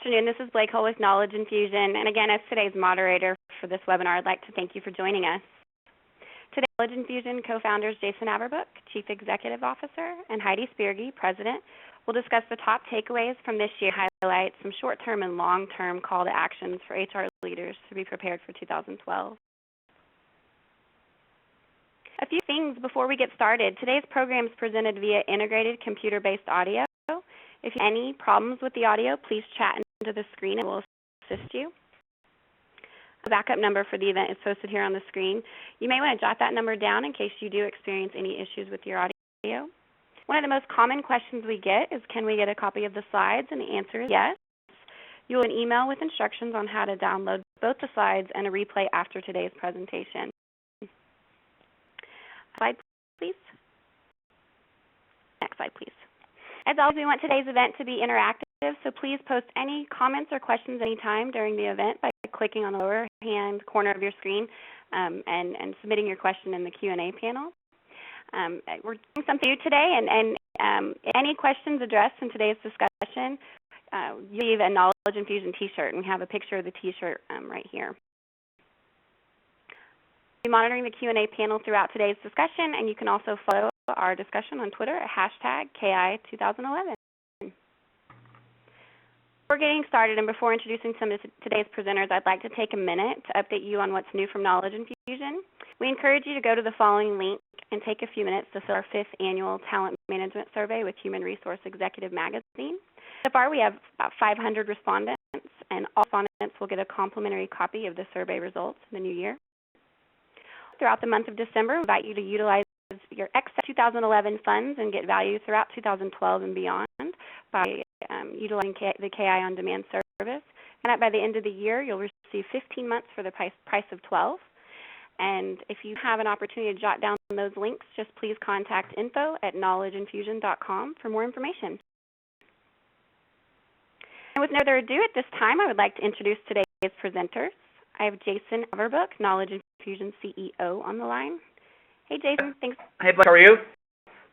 afternoon. This is Blake Hull with Knowledge Infusion. And again, as today's moderator for this webinar, I'd like to thank you for joining us. Today, Knowledge Infusion co-founders Jason Averbook, Chief Executive Officer, and Heidi Spirgi, President, will discuss the top takeaways from this year, highlight some short-term and long-term call to actions for HR leaders to be prepared for 2012. A few things before we get started. Today's program is presented via integrated computer-based audio. If you have any problems with the audio, please chat into the screen and we'll assist you. The backup number for the event is posted here on the screen. You may want to jot that number down in case you do experience any issues with your audio. One of the most common questions we get is, can we get a copy of the slides? And the answer is yes. You will get an email with instructions on how to download both the slides and a replay after today's presentation. Slide, please. Next slide, please. As always, we want today's event to be interactive, so please post any comments or questions anytime during the event by clicking on the lower hand corner of your screen and submitting your question in the Q&A panel. We're doing something new today, and any questions addressed in today's discussion, you leave a Knowledge Infusion t-shirt, and we have a picture of the t-shirt right here. We'll be monitoring the Q&A panel throughout today's discussion, and you can also follow our discussion on Twitter at #KI2011. Before getting started and before introducing some of today's presenters, I'd like to take a minute to update you on what's new from Knowledge Infusion. We encourage you to go to the following link and take a few minutes to fill our 5th annual Talent Management Survey with Human Resource Executive Magazine. So far, we have about 500 respondents, and all respondents will get a complimentary copy of the survey results in the new year. Throughout the month of December, we invite you to utilize your excess 2011 funds and get value throughout 2012 and beyond by utilizing the KI On Demand service. And by the end of the year, you'll receive 15 months for the price of 12. And if you have an opportunity to jot down those links, just please contact info@knowledgeinfusion.com for more information. And with no further ado, at this time, I would like to introduce today's presenters. I have Jason Averbook, Knowledge Infusion CEO, on the line. Hey, Jason. Thanks. Hey, Blake. How are you?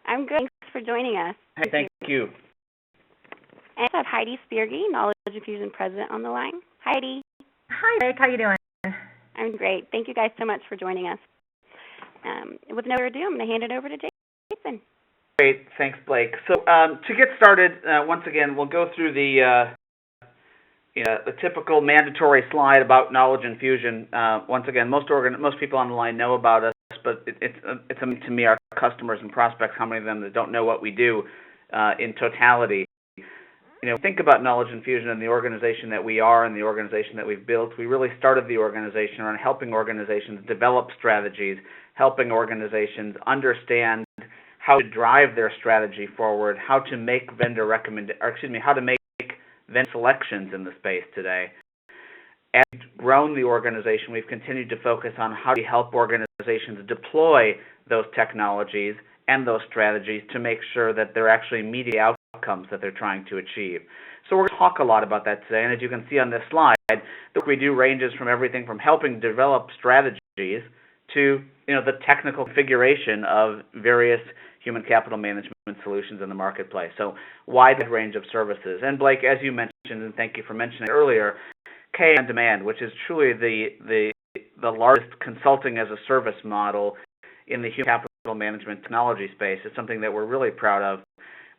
I'm good. Thanks for joining us. Hey, thank you. And I have Heidi Spirgi, Knowledge Infusion President, on the line. Heidi. Hi, Blake. How you doing? I'm great. Thank you guys so much for joining us. With no further ado, I'm going to hand it over to Jason. Great. Thanks, Blake. So to get started, once again, we'll go through the typical mandatory slide about Knowledge Infusion. Once again, most people on the line know about us, but it's to me, our customers and prospects, how many of them that don't know what we do in totality. Think about Knowledge Infusion and the organization that we are and the organization that we've built. We really started the organization around helping organizations develop strategies, helping organizations understand how to drive their strategy forward, how to make how to make vendor selections in the space today. As we've grown the organization, we've continued to focus on how to help organizations deploy those technologies and those strategies to make sure that they're actually meeting the outcomes that they're trying to achieve. So we're going to talk a lot about that today, and as you can see on this slide, the work we do ranges from everything from helping develop strategies to the technical configuration of various human capital management solutions in the marketplace. So wide range of services. And Blake, as you mentioned, and thank you for mentioning it earlier, KI On Demand, which is truly the largest consulting as a service model in the human capital management technology space, is something that we're really proud of.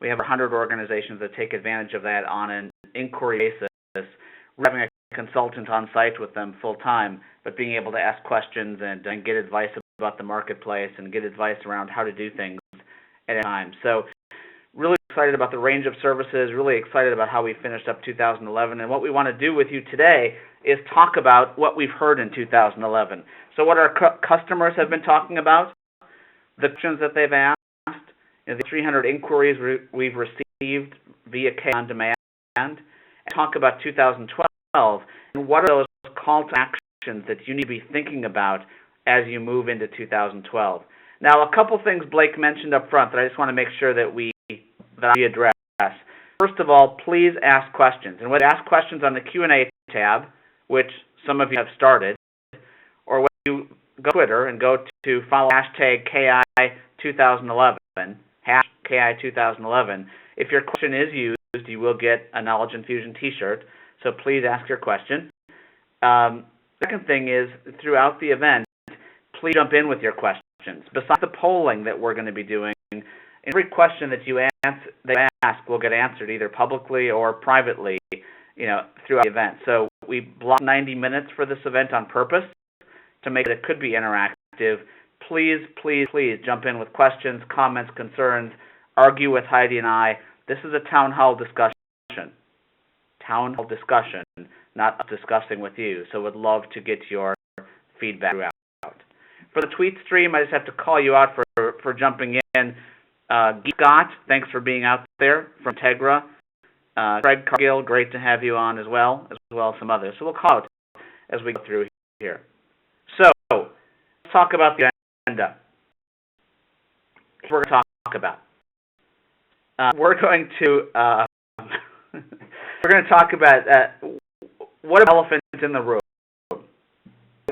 We have 100 organizations that take advantage of that on an inquiry basis. We're having a consultant on site with them full time, but being able to ask questions and get advice about the marketplace and get advice around how to do things at a time. So really excited about the range of services, really excited about how we finished up 2011. And what we want to do with you today is talk about what we've heard in 2011. So what our customers have been talking about, the questions that they've asked, the 300 inquiries we've received via KI On Demand, and talk about 2012 and what are those call to actions that you need to be thinking about as you move into 2012. Now, a couple things Blake mentioned up front that I just want to make sure that we address. First of all, please ask questions. And whether you ask questions on the Q&A tab, which some of you have started, or when you go to Twitter and go to follow #KI2011, #KI2011, if your question is used, you will get a Knowledge Infusion t-shirt. So please ask your question. Second thing is, throughout the event, please jump in with your questions. Besides the polling that we're going to be doing, every question that you ask will get answered either publicly or privately, throughout the event. So we blocked 90 minutes for this event on purpose to make it could be interactive. Please, please, please jump in with questions, comments, concerns, argue with Heidi and I. This is a town hall discussion. Town hall discussion, not us discussing with you. So would love to get your feedback throughout. For the tweet stream, I just have to call you out for jumping in. Scott, thanks for being out there from Tegra. Craig Cargill, great to have you on as well as some others. So we'll call out as we go through here. So let's talk about the agenda. We're going to talk about. We're going to talk about what elephant in the room. Who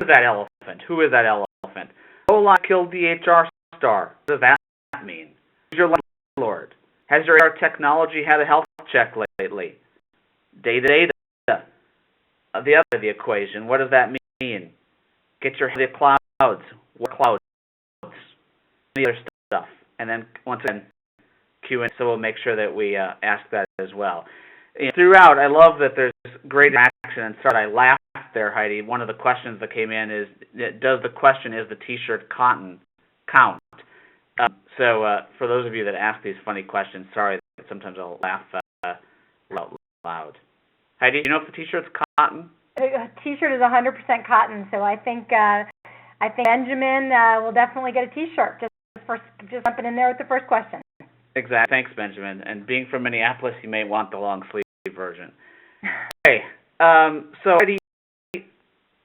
is that elephant? Who is that elephant? Ola killed the HR star. What does that mean? Who's your landlord? Has your HR technology had a health check lately? Data. The other side of the equation. What does that mean? Get your head of clouds. What clouds? Any other stuff. And then once again, Q&A. So we'll make sure that we ask that as well. Throughout, I love that there's great interaction. And sorry, I laughed there, Heidi. One of the questions that came in is, is the T-shirt cotton count? So for those of you that ask these funny questions, sorry that sometimes I'll laugh out loud. Heidi, do you know if the T-shirt's cotton? A T-shirt is 100% cotton, so I think Benjamin will definitely get a T-shirt just jumping in there with the first question. Exactly. Thanks, Benjamin. And being from Minneapolis, you may want the long sleeve version. Okay. So Heidi,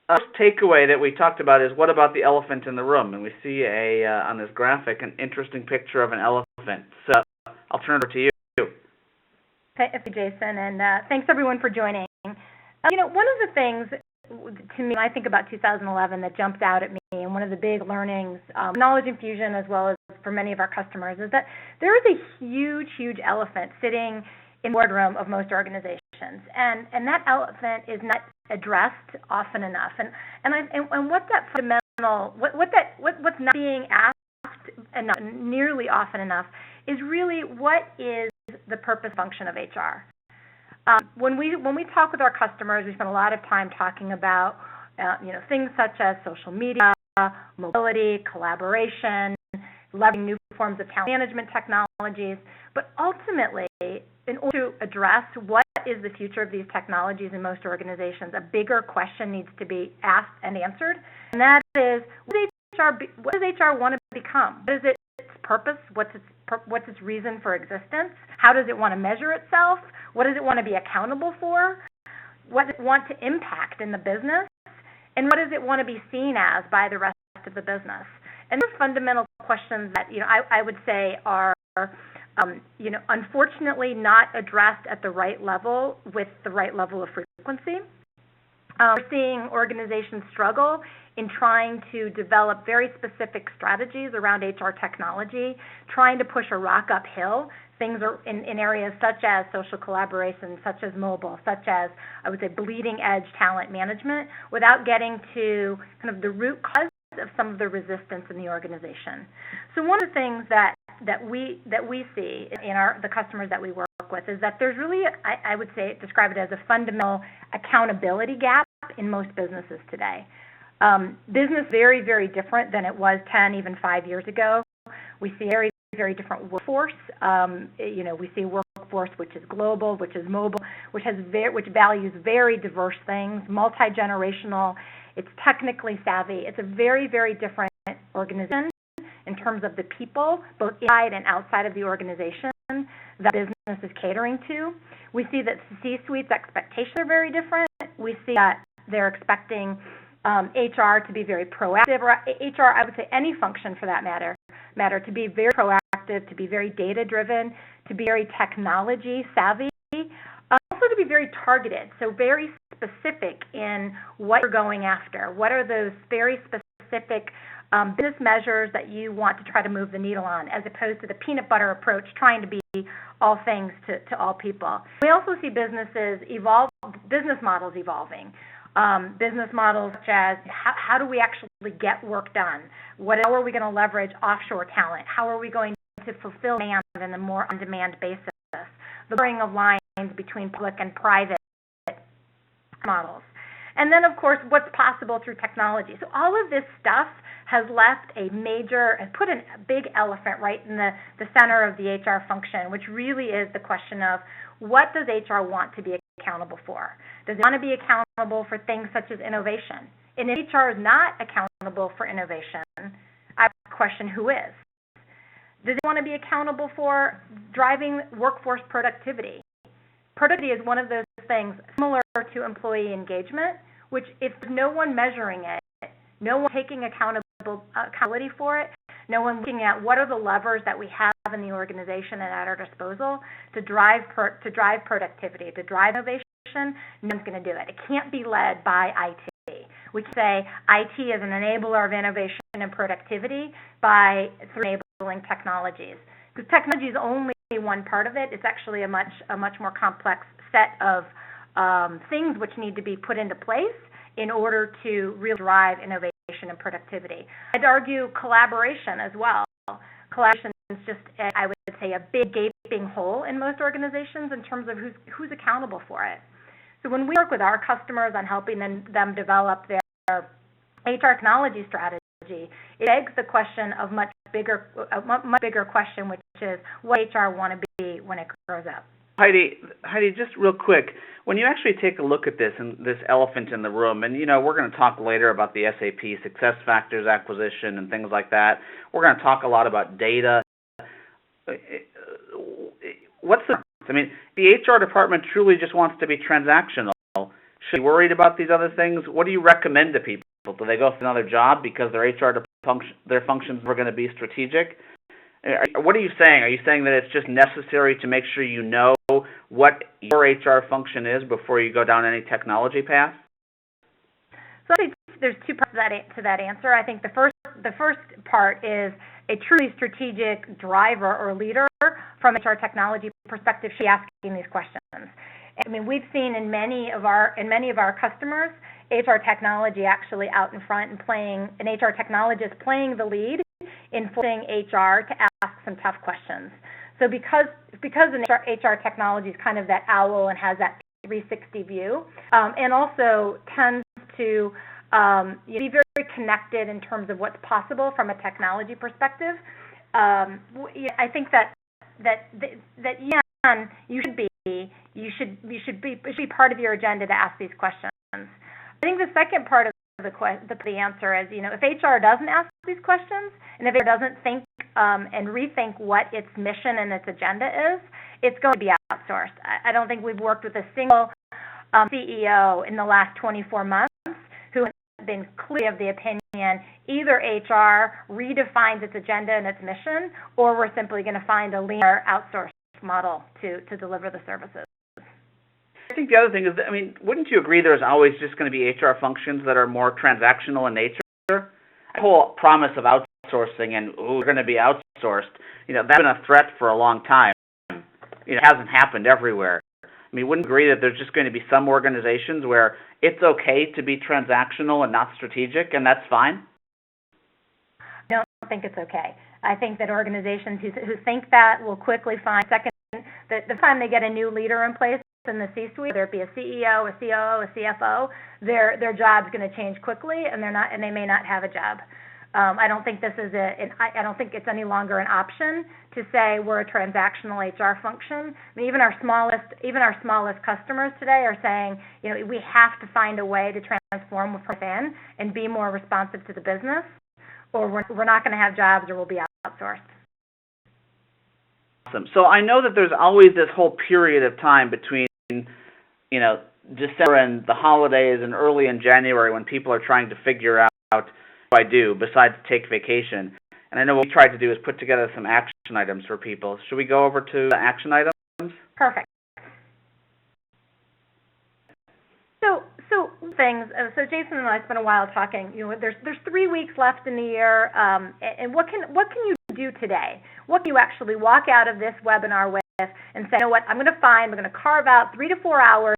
first takeaway that we talked about is what about the elephant in the room? And we see on this graphic an interesting picture of an elephant. So I'll turn it over to you. Thank you, Jason, and thanks everyone for joining. One of the things to me, when I think about 2011, that jumps out at me, and one of the big learnings, Knowledge Infusion as well as for many of our customers, is that there is a huge, huge elephant sitting in the boardroom of most organizations, and that elephant is not addressed often enough. And what that fundamental, what's not being asked enough, nearly often enough, is really what is the purpose function of HR. When we talk with our customers, we spend a lot of time talking about things such as social media, mobility, collaboration, leveraging new forms of talent management technologies. But ultimately, in order to address what is the future of these technologies in most organizations, a bigger question needs to be asked and answered, and that is, what does HR want to become? What is its purpose? What's its reason for existence? How does it want to measure itself? What does it want to be accountable for? What does it want to impact in the business? And what does it want to be seen as by the rest of the business? And those fundamental questions that I would say are unfortunately not addressed at the right level with the right level of frequency. We're seeing organizations struggle in trying to develop very specific strategies around HR technology, trying to push a rock uphill. Things are in areas such as social collaboration, such as mobile, such as, I would say, bleeding edge talent management, without getting to kind of the root cause of some of the resistance in the organization. So one of the things that we see in the customers that we work with is that there's really, I would say, describe it as a fundamental accountability gap in most businesses today. Business very, very different than it was 10, even 5 years ago. We see very, very different workforce. We see a workforce which is global, which is mobile, which values very diverse things, multi-generational. It's technically savvy. It's a very, very different organization in terms of the people, both inside and outside of the organization, that business is catering to. We see that C-suite's expectations are very different. We see that they're expecting HR to be very proactive, or HR, I would say any function for that matter, to be very proactive, to be very data-driven, to be very technology-savvy, also to be very targeted, so very specific in what you're going after. What are those very specific business measures that you want to try to move the needle on, as opposed to the peanut butter approach, trying to be all things to all people. We also see businesses evolve business models evolving. Business models such as how do we actually get work done? How are we going to leverage offshore talent? How are we going to fulfill demand in a more on-demand basis? The blurring of lines between public and private models. And then, of course, what's possible through technology. So all of this stuff has put a big elephant right in the center of the HR function, which really is the question of what does HR want to be accountable for? Does it want to be accountable for things such as innovation? And if HR is not accountable for innovation, I question who is. Does it want to be accountable for driving workforce productivity? Productivity is one of those things similar to employee engagement, which if no one measuring it, no one taking accountability for it, no one looking at what are the levers that we have in the organization and at our disposal to drive productivity, to drive innovation, no one's going to do it. It can't be led by IT. We can say IT is an enabler of innovation and productivity through enabling technologies. Because technology is only one part of it. It's actually a much more complex set of things which need to be put into place in order to really drive innovation and productivity. I'd argue collaboration as well. Collaboration is just, I would say, a big gaping hole in most organizations in terms of who's accountable for it. So when we work with our customers on helping them develop their HR technology strategy, it begs the question of a much bigger question, which is what HR want to be when it grows up. Heidi, just real quick, when you actually take a look at this elephant in the room, and we're going to talk later about the SAP SuccessFactors acquisition and things like that. We're going to talk a lot about data. What's the HR department truly just wants to be transactional. Should be worried about these other things? What do you recommend to people? Do they go for another job because their their functions were going to be strategic? What are you saying? Are you saying that it's just necessary to make sure you know what your HR function is before you go down any technology path? So I think there's two parts to that answer. I think the first part is a truly strategic driver or leader from HR technology perspective should be asking these questions. We've seen in many of our customers, HR technology actually out in front and an HR technologist playing the lead in forcing HR to ask some tough questions. So because HR technology is kind of that owl and has that 360 view, and also tends to be very connected in terms of what's possible from a technology perspective, I think that you should be part of your agenda to ask these questions. I think the second part of the answer is, if HR doesn't ask these questions, and if it doesn't think and rethink what its mission and its agenda is, it's going to be outsourced. I don't think we've worked with a single CEO in the last 24 months who has been clear of the opinion either HR redefines its agenda and its mission, or we're simply going to find a leaner outsourced model to deliver the services. I think the other thing is, wouldn't you agree there's always just going to be HR functions that are more transactional in nature? The whole promise of outsourcing and, we're going to be outsourced, that's been a threat for a long time. It hasn't happened everywhere. Wouldn't you agree that there's just going to be some organizations where it's okay to be transactional and not strategic, and that's fine? I don't think it's okay. I think that organizations who think that will quickly find, the time they get a new leader in place in the C-suite, whether it be a CEO, a COO, a CFO, their job's going to change quickly, and they may not have a job. I don't think I don't think it's any longer an option to say we're a transactional HR function. Even our smallest customers today are saying, we have to find a way to transform within and be more responsive to the business, or we're not going to have jobs, or we'll be outsourced. Awesome. So I know that there's always this whole period of time between, December and the holidays and early in January when people are trying to figure out what do I do besides take vacation. And I know what we tried to do is put together some action items for people. Should we go over to the action items? Perfect. So things. So Jason and I spent a while talking. There's 3 weeks left in the year, and what can you do today? What can you actually walk out of this webinar with and say, what, we're going to carve out 3 to 4 hours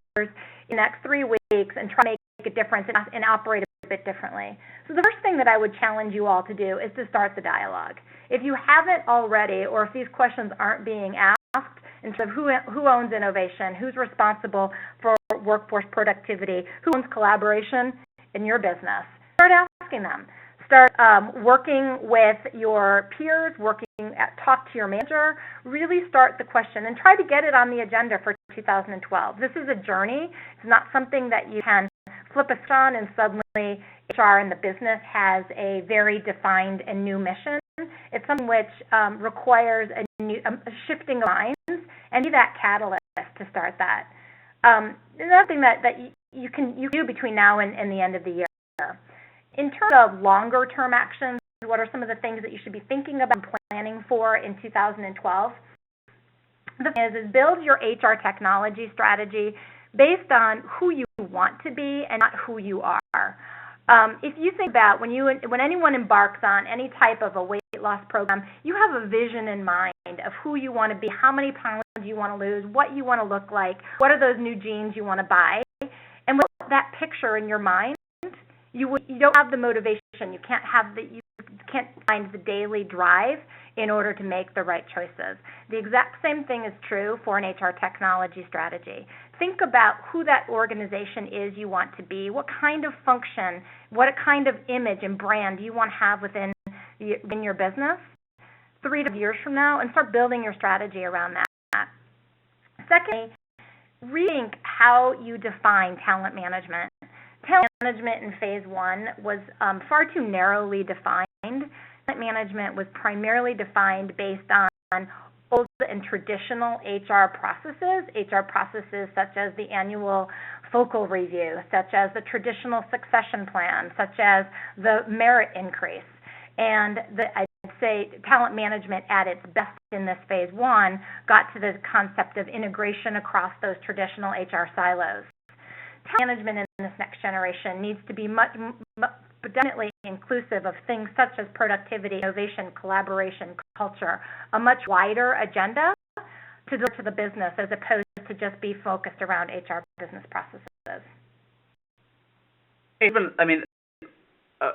in the next 3 weeks and try to make a difference and operate a bit differently. So the first thing that I would challenge you all to do is to start the dialogue. If you haven't already, or if these questions aren't being asked in terms of who owns innovation, who's responsible for workforce productivity, who owns collaboration in your business, start asking them. Start working with your peers, talk to your manager, really start the question and try to get it on the agenda for 2012. This is a journey. It's not something that you can flip a switch on and suddenly HR in the business has a very defined and new mission. It's something which requires a shifting of minds and be that catalyst to start that. Another thing that you can do between now and the end of the year. In terms of longer-term actions, what are some of the things that you should be thinking about and planning for in 2012? The thing is build your HR technology strategy based on who you want to be and not who you are. If you think about when anyone embarks on any type of a weight loss program, you have a vision in mind of who you want to be, how many pounds you want to lose, what you want to look like, what are those new jeans you want to buy, and without that picture in your mind, you don't have the motivation. You can't find the daily drive in order to make the right choices. The exact same thing is true for an HR technology strategy. Think about who that organization is you want to be, what kind of function, what kind of image and brand you want to have within your business 3 to 5 years from now, and start building your strategy around that. Secondly, rethink how you define talent management. Talent management in phase 1 was far too narrowly defined. Talent management was primarily defined based on old and traditional HR processes such as the annual focal review, such as the traditional succession plan, such as the merit increase. And I'd say talent management at its best in this phase 1 got to the concept of integration across those traditional HR silos. Talent management in this next generation needs to be much predominantly inclusive of things such as productivity, innovation, collaboration, culture, a much wider agenda to deliver to the business as opposed to just be focused around HR business processes.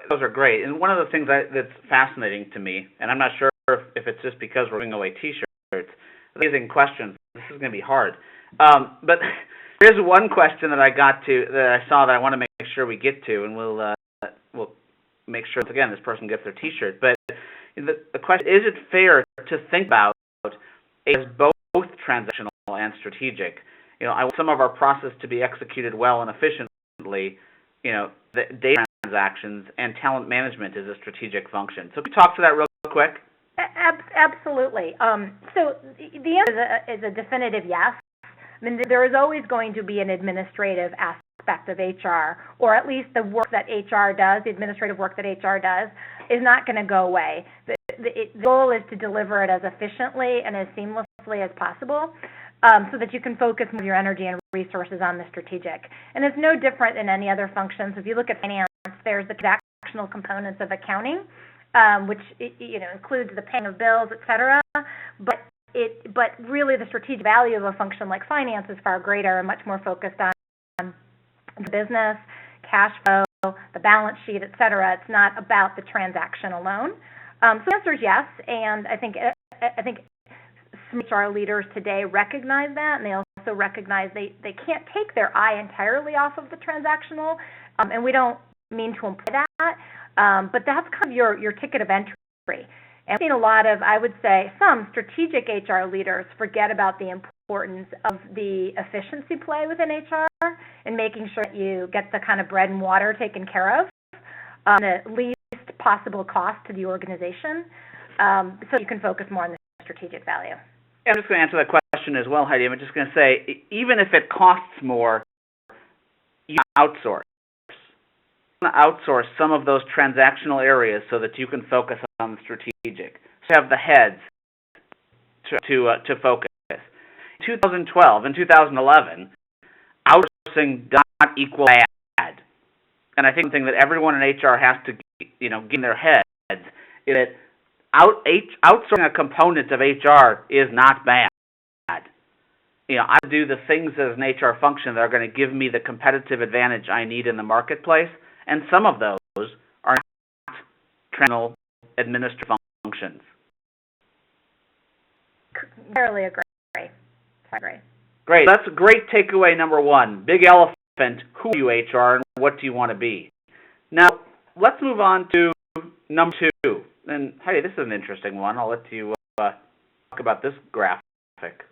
Those are great. And one of the things that's fascinating to me, and I'm not sure if it's just because we're giving away T-shirts, amazing questions. This is going to be hard. But here's one question that I saw that I want to make sure we get to, and we'll make sure, again, this person gets their T-shirt. But the question, is it fair to think about as both transactional and strategic? I want some of our process to be executed well and efficiently, the data transactions and talent management is a strategic function. So can you talk to that real quick? Absolutely. So the answer is a definitive yes. There is always going to be an administrative aspect of HR, or at least the work that HR does, the administrative work that HR does, is not going to go away. The goal is to deliver it as efficiently and as seamlessly as possible so that you can focus more of your energy and resources on the strategic. And it's no different than any other function. So if you look at finance, there's the transactional components of accounting, which includes the paying of bills, et cetera. But really the strategic value of a function like finance is far greater and much more focused on the business, cash flow, the balance sheet, et cetera. It's not about the transaction alone. So the answer is yes, and I think some HR leaders today recognize that, and they also recognize they can't take their eye entirely off of the transactional, and we don't mean to imply that, but that's kind of your ticket of entry. And I've seen a lot of, I would say, some strategic HR leaders forget about the importance of the efficiency play within HR and making sure that you get the kind of bread and water taken care of the least possible cost to the organization so you can focus more on the strategic value. I'm just going to answer that question as well, Heidi. I'm just going to say, even if it costs more, you outsource. Outsource some of those transactional areas so that you can focus on the strategic. So have the heads to focus. In 2012 and 2011, outsourcing does not equal bad. And I think something that everyone in HR has to get in their heads is that outsourcing a component of HR is not bad. I do the things as an HR function that are going to give me the competitive advantage I need in the marketplace, and some of those are not traditional administrative functions. Entirely agree. Great. That's a great takeaway number one. Big elephant, who are you, HR, and what do you want to be? Now, let's move on to number two. And Heidi, this is an interesting one. I'll let you talk about this graphic.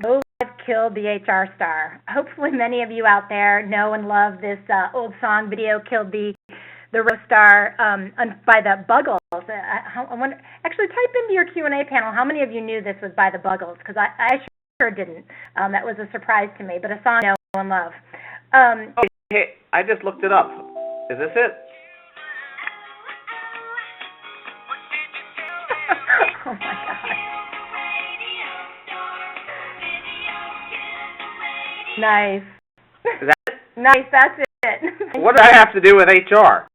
Go Live killed the HR star. Hopefully many of you out there know and love this old song, Video Killed the rock star by the Buggles. I wonder, actually, type into your Q&A panel how many of you knew this was by the Buggles, because I sure didn't. That was a surprise to me, but a song I know and love. Hey, I just looked it up. Is this it? Oh, my God. Nice. Is that it? Nice, that's it. What do I have to do with HR?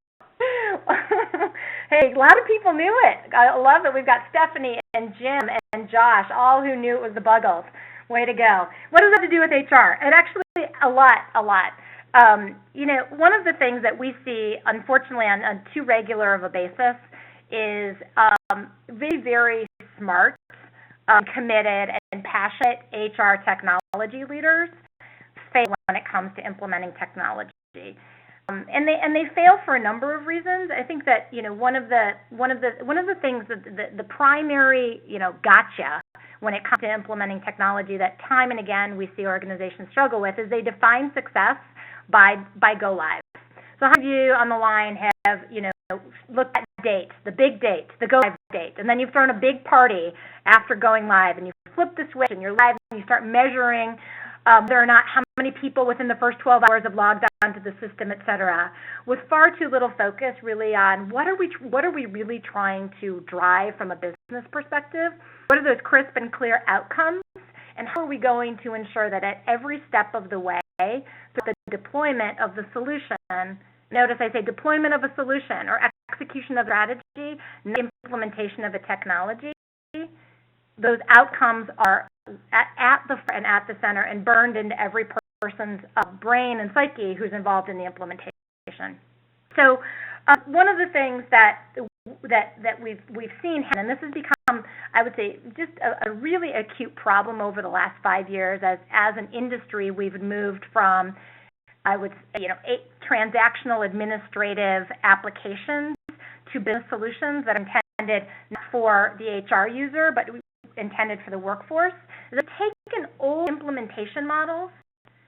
Hey, a lot of people knew it. I love it. We've got Stephanie and Jim and Josh, all who knew it was the Buggles. Way to go. What does that have to do with HR? And actually, a lot. One of the things that we see, unfortunately, on too regular of a basis is very, very smart, committed, and passionate HR technology leaders fail when it comes to implementing technology. And they fail for a number of reasons. I think that one of the things that the primary gotcha when it comes to implementing technology that time and again we see organizations struggle with is they define success by go live. So how many of you on the line have looked at dates, the big date, the go live date, and then you've thrown a big party after going live, and you flip the switch and you're live and you start measuring whether or not how many people within the first 12 hours have logged onto the system, et cetera, with far too little focus really on what are we really trying to drive from a business perspective? What are those crisp and clear outcomes? And how are we going to ensure that at every step of the way, through the deployment of the solution, notice I say deployment of a solution or execution of strategy, not implementation of a technology, those outcomes are at the center and burned into every person's brain and psyche who's involved in the implementation. So one of the things that we've seen, and this has become, I would say, just a really acute problem over the last 5 years as an industry. We've moved from, I would say, 8 transactional administrative applications to business solutions that are intended not for the HR user, but intended for the workforce. They've taken old implementation models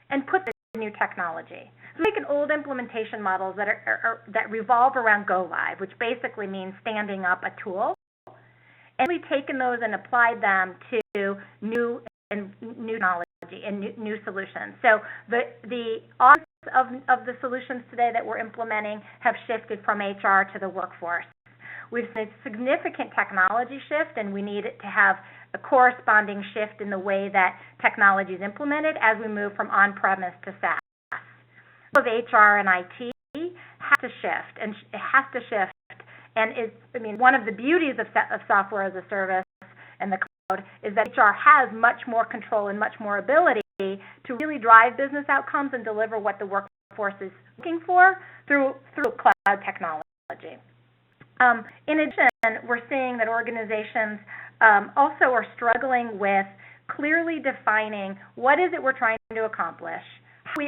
and put them in new technology. So taken old implementation models that revolve around go live, which basically means standing up a tool, and we've taken those and applied them to new technology and new solutions. So the office of the solutions today that we're implementing have shifted from HR to the workforce. We've seen a significant technology shift, and we need it to have a corresponding shift in the way that technology is implemented as we move from on-premise to SaaS. Of HR and IT has to shift, and it has to shift. And one of the beauties of software as a service and the cloud is that HR has much more control and much more ability to really drive business outcomes and deliver what the workforce is looking for through cloud technology. In addition, we're seeing that organizations also are struggling with clearly defining what is it we're trying to accomplish.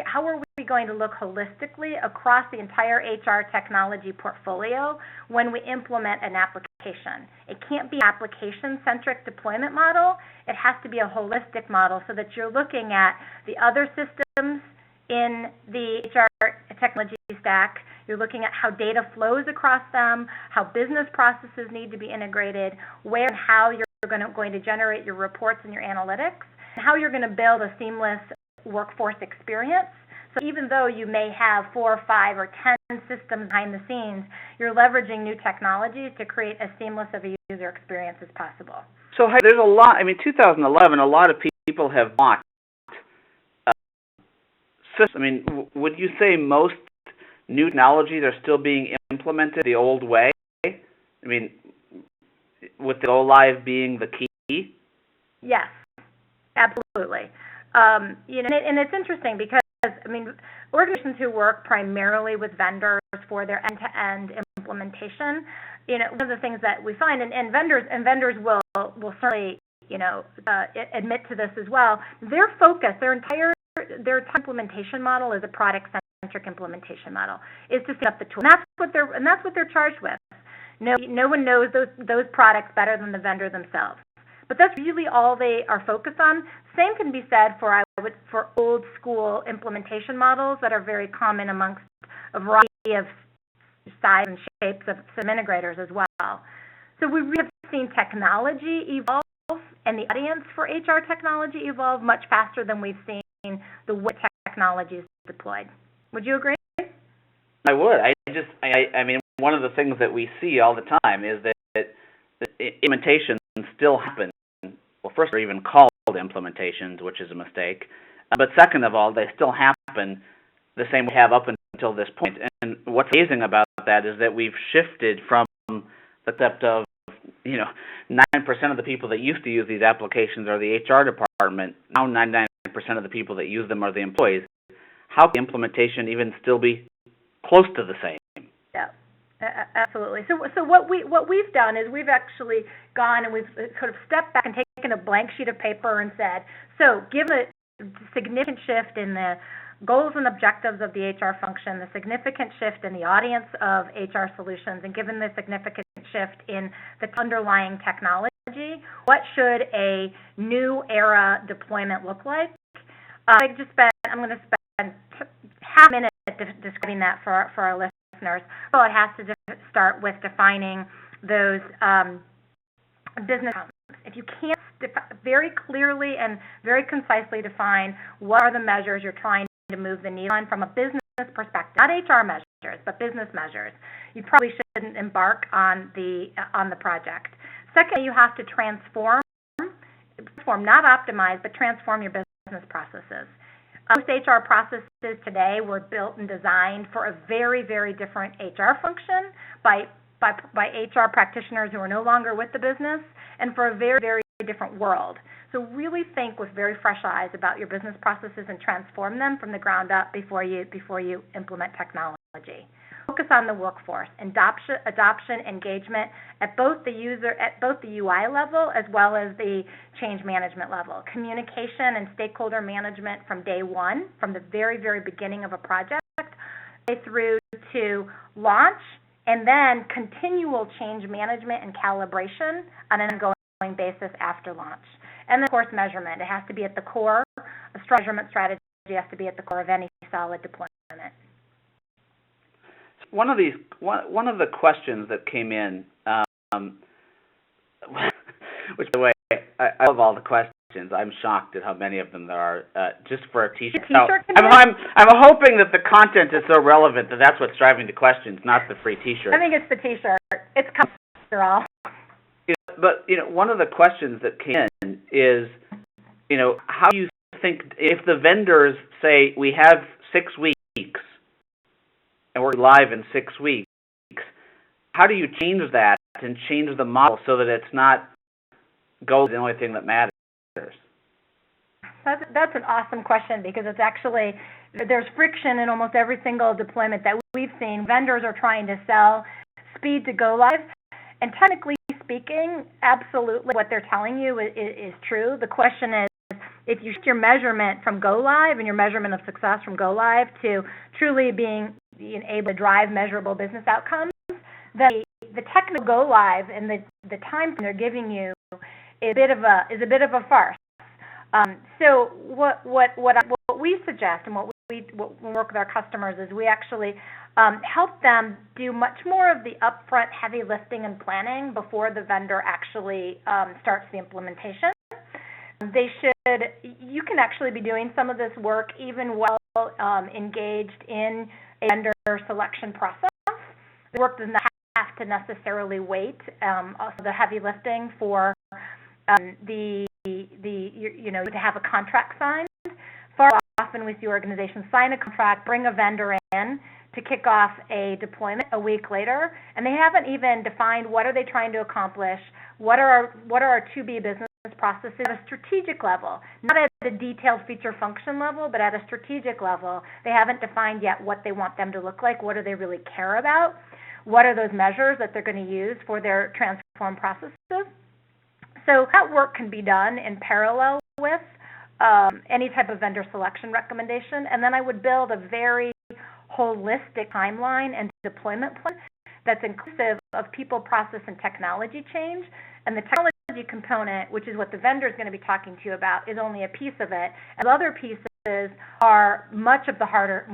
How are we going to look holistically across the entire HR technology portfolio when we implement an application? It can't be an application-centric deployment model. It has to be a holistic model so that you're looking at the other systems in the HR technology stack. You're looking at how data flows across them, how business processes need to be integrated, where and how you're going to generate your reports and your analytics, and how you're going to build a seamless workforce experience. So even though you may have 4, 5, or 10 systems behind the scenes, you're leveraging new technologies to create as seamless of a user experience as possible. So there's a lot, 2011, a lot of people have bought systems. Would you say most new technologies are still being implemented the old way? With the go live being the key? Yes, absolutely. and it's interesting because, I mean, organizations who work primarily with vendors for their end-to-end implementation, one of the things that we find, and vendors will certainly, admit to this as well, their focus, their entire implementation model is a product-centric implementation model, is to set up the tool. And that's what they're charged with. No one knows those products better than the vendor themselves. But that's really all they are focused on. Same can be said for old school implementation models that are very common amongst a variety of size and shapes of system integrators as well. So we really have seen technology evolve and the audience for HR technology evolve much faster than we've seen the way technology is deployed. Would you agree? I would. I mean, one of the things that we see all the time is that implementations still happen. Well, first, they're even called implementations, which is a mistake. But second of all, they still happen the same way we have up until this point. And what's amazing about that is that we've shifted from the concept of, 9% of the people that used to use these applications are the HR department. Now 99% of the people that use them are the employees. How can implementation even still be close to the same? Yeah. Absolutely. So what we've done is we've actually gone and we've sort of stepped back and taken a blank sheet of paper and said, so given a significant shift in the goals and objectives of the HR function, the significant shift in the audience of HR solutions, and given the significant shift in the underlying technology, what should a new era deployment look like? I'm going to spend half a minute describing that for our listeners. So it has to start with defining those business outcomes. If you can't very clearly and very concisely define what are the measures you're trying to move the needle on from a business perspective, not HR measures, but business measures, you probably shouldn't embark on the project. Second, you have to transform, not optimize, but transform your business processes. Most HR processes today were built and designed for a very, very different HR function by HR practitioners who are no longer with the business, and for a very, very different world. So really think with very fresh eyes about your business processes and transform them from the ground up before you implement technology. Focus on the workforce, adoption, engagement at both the UI level as well as the change management level. Communication and stakeholder management from day one, from the very, very beginning of a project, through to launch, and then continual change management and calibration on an ongoing basis after launch. And then, of course, measurement. It has to be at the core. A strong measurement strategy has to be at the core of any solid deployment. One of the questions that came in, which, by the way, I love all the questions. I'm shocked at how many of them there are. Just for a T-shirt. I'm hoping that the content is so relevant that that's what's driving the questions, not the free T-shirt. I think it's the T-shirt. It's coming after all. But one of the questions that came in is, how do you think if the vendors say we have 6 weeks and we're live in 6 weeks, how do you change that and change the model so that it's not goals the only thing that matters? That's an awesome question, because it's actually, there's friction in almost every single deployment that we've seen. Vendors are trying to sell speed to go live, and technically speaking, absolutely what they're telling you is true. The question is, if you shift your measurement from go live and your measurement of success from go live to truly being able to drive measurable business outcomes, then the technical go live and the time they're giving you is a bit of a farce. So what we suggest and what we work with our customers is we actually help them do much more of the upfront heavy lifting and planning before the vendor actually starts the implementation. You can actually be doing some of this work even while engaged in a vendor selection process. The work does not have to necessarily wait the heavy lifting for to have a contract signed. Far often we see organizations sign a contract, bring a vendor in to kick off a deployment a week later, and they haven't even defined what are they trying to accomplish, what are our to-be business processes at a strategic level, not at a detailed feature function level, but at a strategic level. They haven't defined yet what they want them to look like. What do they really care about? What are those measures that they're going to use for their transform processes? So that work can be done in parallel with any type of vendor selection recommendation. And then I would build a very holistic timeline and deployment plan that's inclusive of people, process, and technology change. And the technology component, which is what the vendor is going to be talking to you about, is only a piece of it. And the other pieces are much of the harder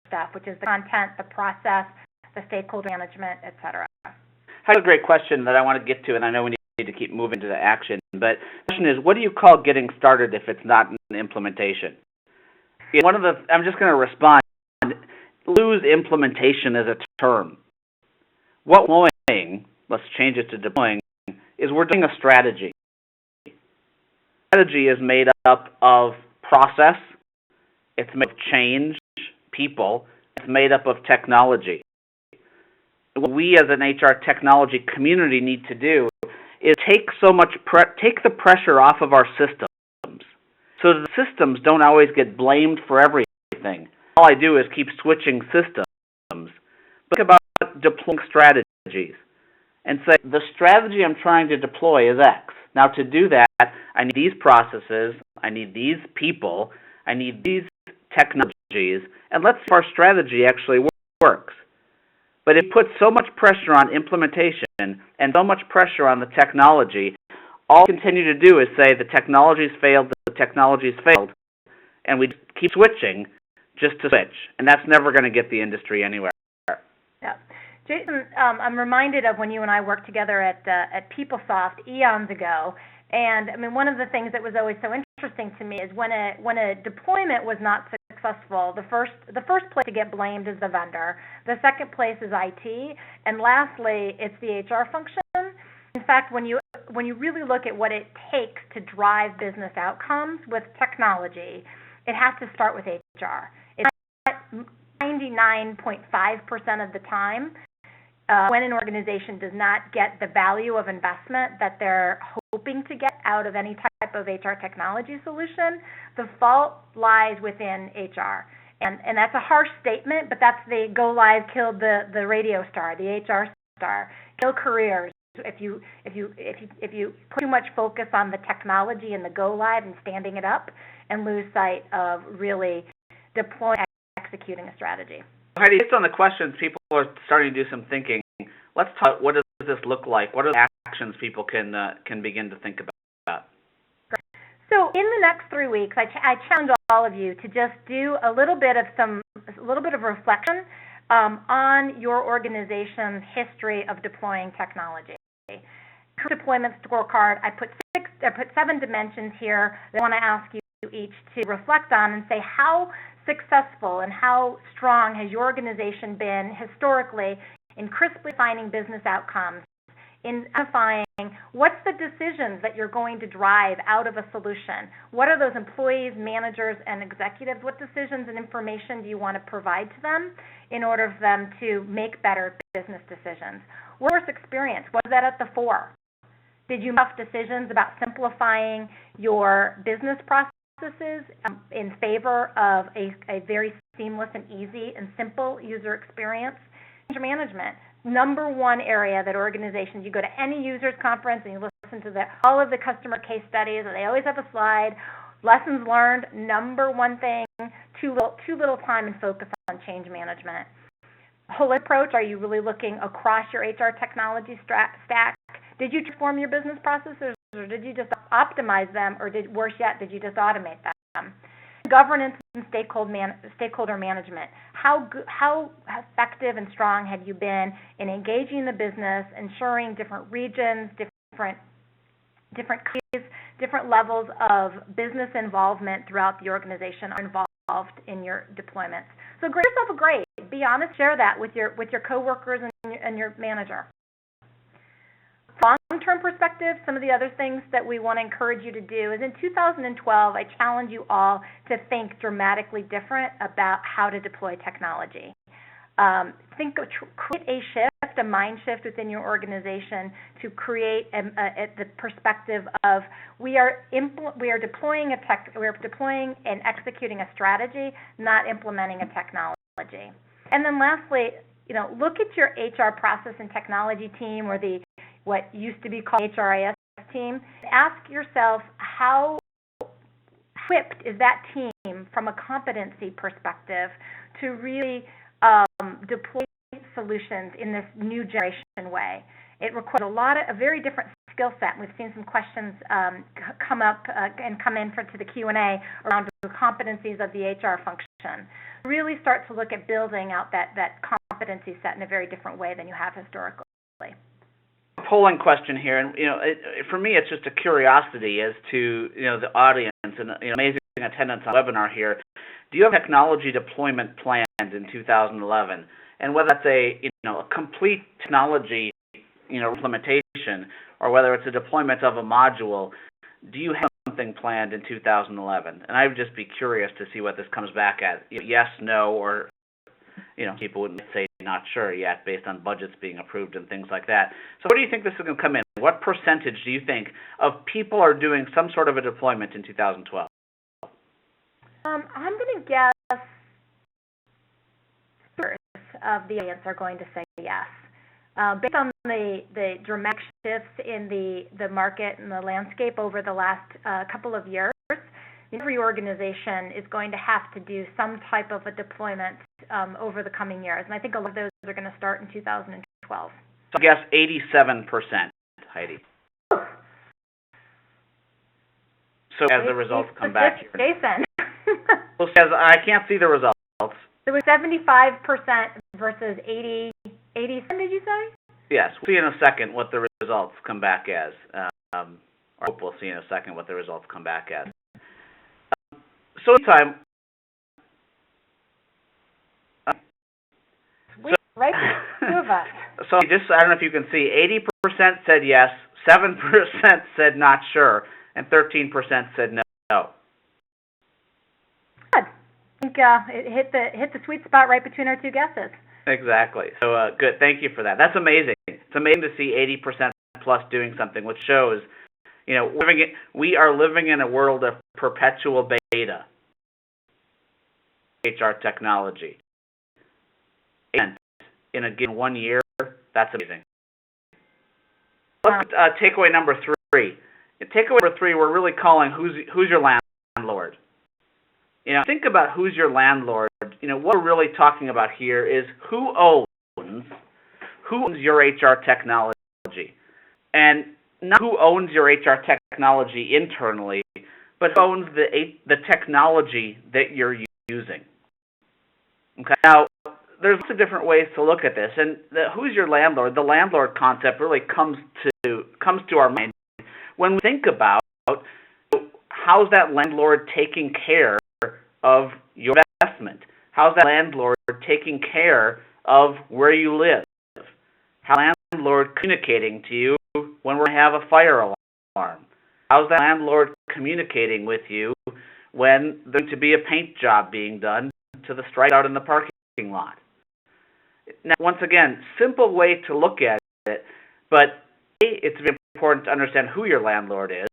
stuff, which is the content, the process, the stakeholder management, et cetera. That's a great question that I want to get to, and I know we need to keep moving to the action. But the question is, what do you call getting started if it's not an implementation? I'm just going to respond. Lose implementation as a term. What we're doing, let's change it to deploying, is we're doing a strategy. Strategy is made up of process, it's made up of change, people, it's made up of technology. What we as an HR technology community need to do is take the pressure off of our systems, so the systems don't always get blamed for everything. All I do is keep switching systems. Think about deploying strategies and say, the strategy I'm trying to deploy is X. Now to do that, I need these processes, I need these people, I need these technologies, and let's see if our strategy actually works. But it puts so much pressure on implementation and so much pressure on the technology, all we continue to do is say the technology's failed, and we keep switching just to switch. And that's never going to get the industry anywhere. Yeah. Jason, I'm reminded of when you and I worked together at PeopleSoft eons ago. And I mean, one of the things that was always so interesting to me is when a deployment was not successful, the first place to get blamed is the vendor. The second place is IT, and lastly, it's the HR function. In fact, when you really look at what it takes to drive business outcomes with technology, it has to start with HR. It's 99.5% of the time. When an organization does not get the value of investment that they're hoping to get out of any type of HR technology solution, the fault lies within HR. And that's a harsh statement, but that's the go live killed the radio star, the HR star, kill careers. If you put too much focus on the technology and the go live and standing it up, and lose sight of really deploying and executing a strategy. Heidi, based on the questions, people are starting to do some thinking. Let's talk. What does this look like? What are the actions people can begin to think about? So in the next 3 weeks, I challenge all of you to just do a little bit of reflection on your organization's history of deploying technology. Deployment scorecard. I put 7 dimensions here that I want to ask you each to reflect on and say how successful and how strong has your organization been historically in crisply defining business outcomes, in identifying what's the decisions that you're going to drive out of a solution. What are those employees, managers, and executives? What decisions and information do you want to provide to them in order for them to make better business decisions? Worst experience, was that at the fore? Did you make decisions about simplifying your business processes in favor of a very seamless and easy and simple user experience? Change management, number one area that organizations, you go to any users conference and you listen to all of the customer case studies, and they always have a slide, lessons learned, number one thing, too little time and focus on change management. Holistic approach, are you really looking across your HR technology stack? Did you transform your business processes, or did you just optimize them, or worse yet, did you just automate them? Governance and stakeholder management. How effective and strong have you been in engaging the business, ensuring different regions, different countries, different levels of business involvement throughout the organization are involved in your deployments? So grade yourself a grade. Be honest. Share that with your coworkers and your manager. Long-term perspective, some of the other things that we want to encourage you to do is in 2012, I challenge you all to think dramatically different about how to deploy technology. Create a shift shift, a mind shift within your organization to create the perspective of we are deploying and executing a strategy, not implementing a technology. And then lastly, look at your HR process and technology team, or what used to be called HRIS team. Ask yourself, how equipped is that team from a competency perspective to really deploy solutions in this new generation way. It requires a very different skill set. We've seen some questions come up and come in to the Q&A around the competencies of the HR function. Really start to look at building out that competency set in a very different way than you have historically. Polling question here, and for me, it's just a curiosity as to the audience and amazing attendance on the webinar here. Do you have technology deployment planned in 2011? And whether that's a complete technology implementation, or whether it's a deployment of a module, do you have something planned in 2011? And I would just be curious to see what this comes back at. Yes, no, or people wouldn't say not sure yet based on budgets being approved and things like that. So where do you think this is going to come in? What percentage do you think of people are doing some sort of a deployment in 2012? I'm going to guess of the audience are going to say yes. Based on the dramatic shifts in the market and the landscape over the last couple of years, every organization is going to have to do some type of a deployment over the coming years. And I think a lot of those are going to start in 2012. So I guess 87%, Heidi. So as the results come back here. Jason. Well, says I can't see the results. It was 75% versus 80, did you say? Yes. We'll see in a second what the results come back as. I hope we'll see in a second what the results come back as. So time. Right, two of us. So I don't know if you can see, 80% said yes, 7% said not sure, and 13% said no. Good. I think it hit the sweet spot right between our two guesses. Exactly. So good. Thank you for that. That's amazing. It's amazing to see 80% plus doing something, which shows, we are living in a world of perpetual beta. HR technology. And in a given 1 year, that's amazing. Let's takeaway number 3. Takeaway number 3, we're really calling who's your landlord. Think about who's your landlord. What we're really talking about here is who owns your HR technology, and not who owns your HR technology internally, but who owns the technology that you're using. Okay. Now, there's lots of different ways to look at this, and who's your landlord? The landlord concept really comes to our mind when we think about how's that landlord taking care of your investment? How's that landlord taking care of where you live? How's that landlord communicating to you when we're going to have a fire alarm? How's that landlord communicating with you when there's going to be a paint job being done to the stripe out in the parking lot? Now, once again, simple way to look at it, but A, it's very important to understand who your landlord is.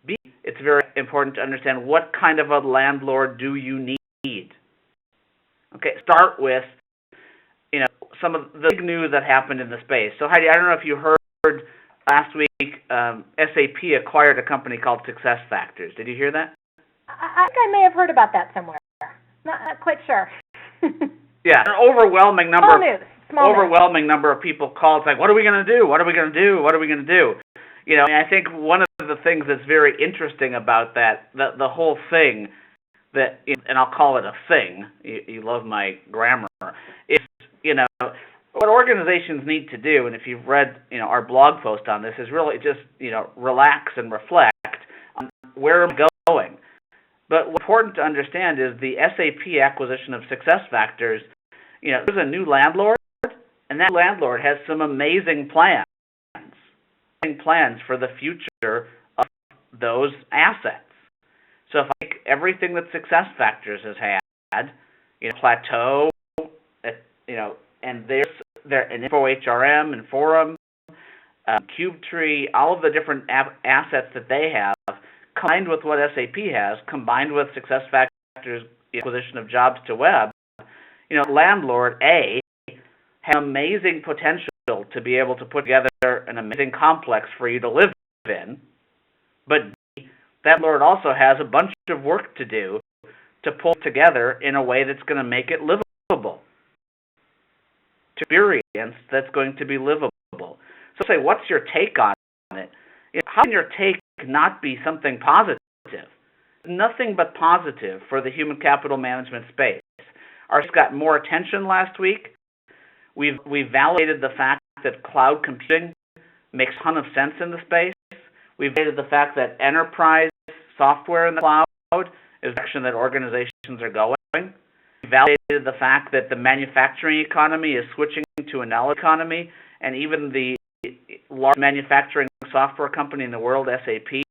B, it's very important to understand what kind of a landlord do you need. Okay, start with, some of the big news that happened in the space. So Heidi, I don't know if you heard last week, SAP acquired a company called SuccessFactors. Did you hear that? I think I may have heard about that somewhere. Not quite sure. Yeah, an overwhelming number. Small news. Number of people called. It's like, what are we going to do? What are we going to do? What are we going to do? And I think one of the things that's very interesting about that, the whole thing, and I'll call it a thing. You love my grammar. Is what organizations need to do, and if you've read our blog post on this, is really just relax and reflect on where I'm going. But what's important to understand is the SAP acquisition of SuccessFactors, there's a new landlord, and that landlord has some amazing plans for the future of those assets. So if I take everything that SuccessFactors has had, plateau, and there's their Info HRM and Forum, CubeTree, all of the different assets that they have, combined with what SAP has, combined with SuccessFactors' acquisition of jobs to web, landlord A has amazing potential to be able to put together an amazing complex for you to live in, but B, that landlord also has a bunch of work to do to pull it together in a way that's going to make it livable, to experience that's going to be livable. So say, what's your take on it? How can your take not be something positive? Nothing but positive for the human capital management space. Ours got more attention last week. We've validated the fact that cloud computing makes a ton of sense in the space. We've validated the fact that enterprise software in the cloud is the direction that organizations are going. We've validated the fact that the manufacturing economy is switching to a knowledge economy, and even the large manufacturing software company in the world, SAP,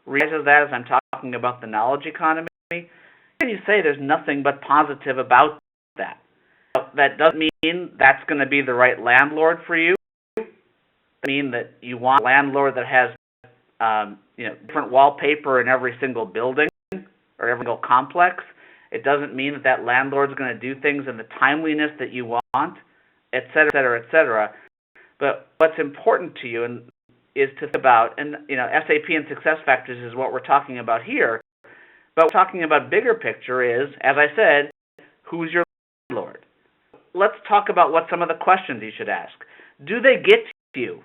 realizes that as I'm talking about the knowledge economy. And you say there's nothing but positive about that. That doesn't mean that's going to be the right landlord for you. It doesn't mean that you want a landlord that has different wallpaper in every single building or every single complex. It doesn't mean that that landlord's going to do things in the timeliness that you want, et cetera, et cetera, et cetera. But what's important to you is to think about, and SAP and SuccessFactors is what we're talking about here, but what we're talking about bigger picture is, as I said, who's your landlord? Let's talk about what some of the questions you should ask. Do they get to you?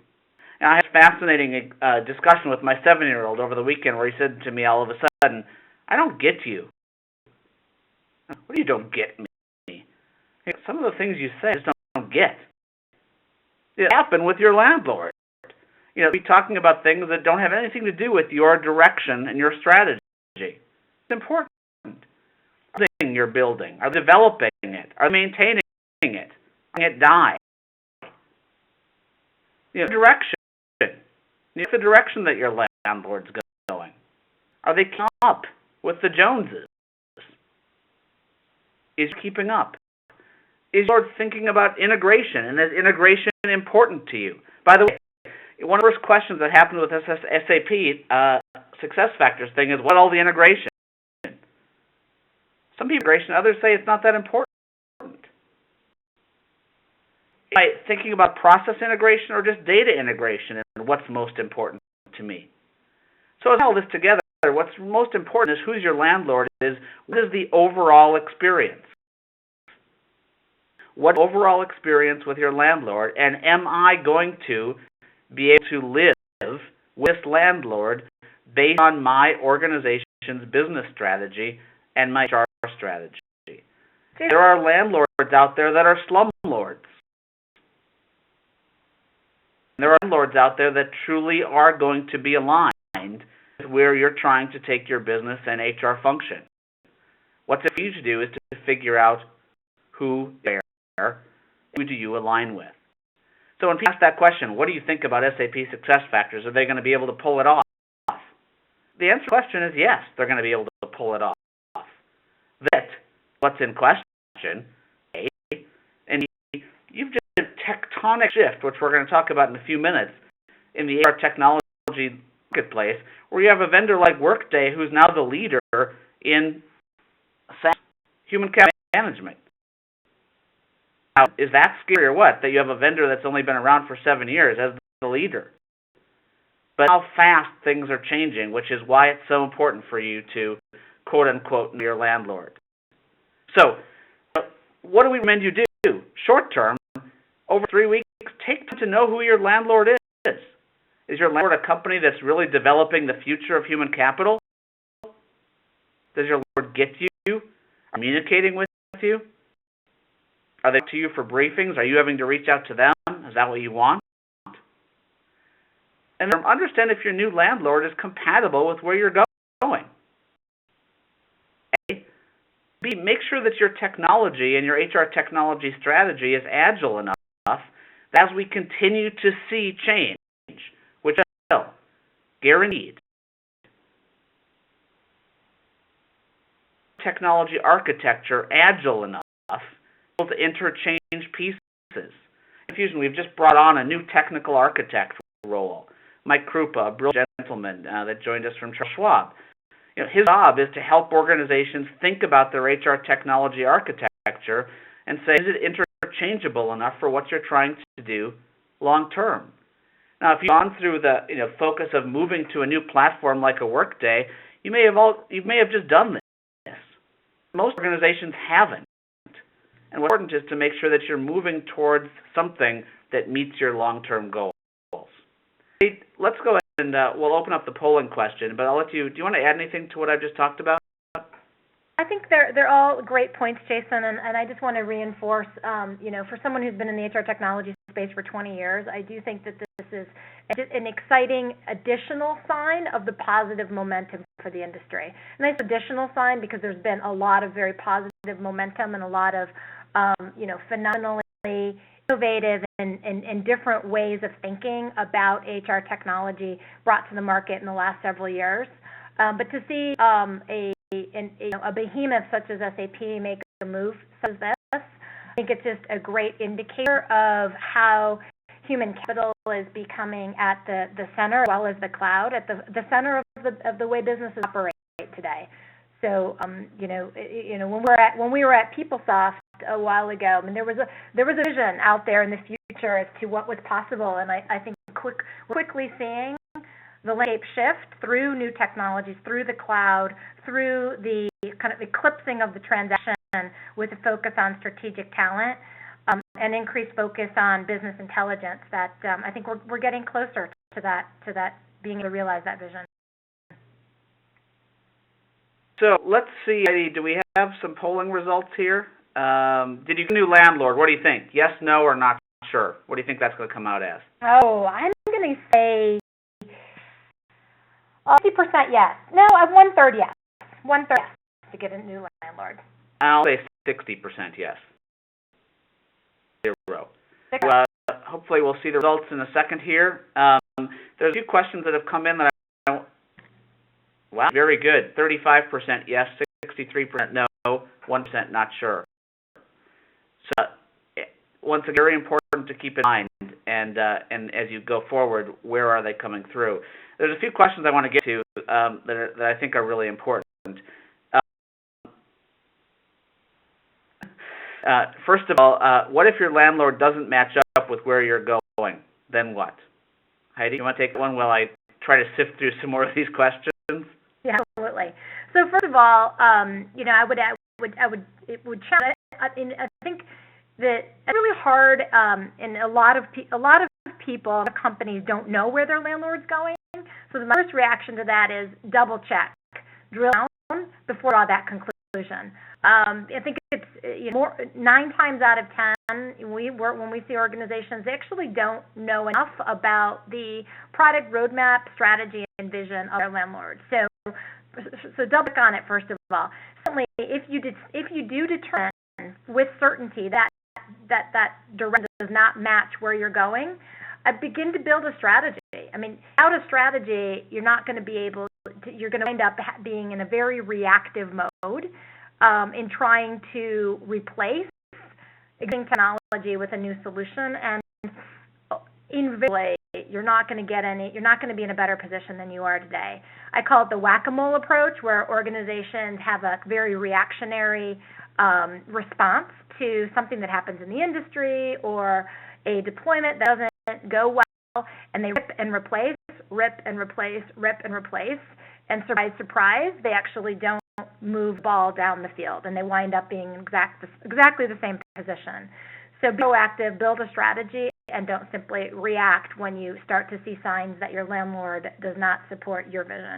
And I had a fascinating discussion with my 7-year-old over the weekend where he said to me all of a sudden, I don't get you. What do you don't get me? Some of the things you say I just don't get. It happened with your landlord. Be talking about things that don't have anything to do with your direction and your strategy. It's important. Are they your building? Are they developing it? Are they maintaining it? Are they letting it die? Direction. The direction that your landlord's going. Are they keeping up with the Joneses? Is keeping up? Is your landlord thinking about integration, and is integration important to you? By the way, one of the first questions that happened with SAP SuccessFactors thing is, what all the integration? Some people integration, others say it's not that important. Am I thinking about process integration or just data integration, and what's most important to me? So as I all this together, what's most important is who's your landlord, what is the overall experience? What overall experience with your landlord, and am I going to be able to live with this landlord based on my organization's business strategy and my HR strategy? There are landlords out there that are slumlords. There are landlords out there that truly are going to be aligned with where you're trying to take your business and HR function. What's it for you to do is to figure out who do you align with. So when people ask that question, what do you think about SAP SuccessFactors? Are they going to be able to pull it off? The answer to the question is yes, they're going to be able to pull it off. That, what's in question, A, and B, you've just a tectonic shift, which we're going to talk about in a few minutes, in the HR technology marketplace, where you have a vendor like Workday who's now the leader in SaaS, human capital management. Now, is that scary or what, that you have a vendor that's only been around for 7 years as the leader? But how fast things are changing, which is why it's so important for you to, quote-unquote, know your landlord. So, what do we recommend you do? Short term, over 3 weeks, take time to know who your landlord is. Is your landlord a company that's really developing the future of human capital? Does your landlord get you? Are communicating with you? Are they to you for briefings? Are you having to reach out to them? Is that what you want? And then understand if your new landlord is compatible with where you're going. A. B. Make sure that your technology and your HR technology strategy is agile enough that as we continue to see change, which will, guaranteed, technology architecture agile enough to interchange pieces. Infusion, we've just brought on a new technical architect role, Mike Krupa, a brilliant gentleman that joined us from Charles Schwab. His job is to help organizations think about their HR technology architecture and say, is it interchangeable enough for what you're trying to do long term? Now, if you've gone through the focus of moving to a new platform like a Workday, you may have just done this. Most organizations haven't. And what's important is to make sure that you're moving towards something that meets your long-term goals. Let's go ahead and we'll open up the polling question, but I'll let you, do you want to add anything to what I've just talked about? I think they're all great points, Jason, and I just want to reinforce, for someone who's been in the HR technology space for 20 years, I do think that this is an exciting additional sign of the positive momentum for the industry. And it's an additional sign because there's been a lot of very positive momentum and a lot of, phenomenally innovative and different ways of thinking about HR technology brought to the market in the last several years. But to see a behemoth such as SAP make a move such as this, I think it's just a great indicator of how human capital is becoming at the center, as well as the cloud, at the center of the way businesses operate today. So, when we were at PeopleSoft a while ago, I mean, there was a vision out there in the future as to what was possible, and I think we're quickly seeing the landscape shift through new technologies, through the cloud, through the kind of eclipsing of the transaction with a focus on strategic talent, and increased focus on business intelligence. That I think we're getting closer to that being able to realize that vision. So let's see, Heidi, do we have some polling results here? Did you get a new landlord? What do you think? Yes, no, or not sure? What do you think that's going to come out as? Oh, I'm going to say 50% yes. No, 1/3 yes. 1/3 yes to get a new landlord. I'll say 60% yes. 0. Hopefully we'll see the results in a second here. There's a few questions that have come in that wow, very good. 35% yes, 63% no, 1% not sure. So once again, very important to keep in mind, and as you go forward, where are they coming through? There's a few questions I want to get to that I think are really important. First of all, what if your landlord doesn't match up with where you're going? Then what? Heidi, you want to take one while I try to sift through some more of these questions? Yeah, absolutely. So first of all, it would challenge. I think that it's really hard, and a lot of people, companies don't know where their landlord's going. So the first reaction to that is double check, drill down before draw that conclusion. I think it's 9 times out of 10 when we see organizations, they actually don't know enough about the product roadmap, strategy, and vision of their landlord. So double click on it first of all. Certainly, if you do determine with certainty that direction does not match where you're going, begin to build a strategy. I mean, without a strategy, you're not going to be able to, you're going to end up being in a very reactive mode in trying to replace existing technology with a new solution, and invariably you're not going to be in a better position than you are today. I call it the whack-a-mole approach, where organizations have a very reactionary response to something that happens in the industry or a deployment that doesn't go well, and they rip and replace, and surprise, they actually don't move the ball down the field, and they wind up being exactly the same position. So be proactive, build a strategy, and don't simply react when you start to see signs that your landlord does not support your vision.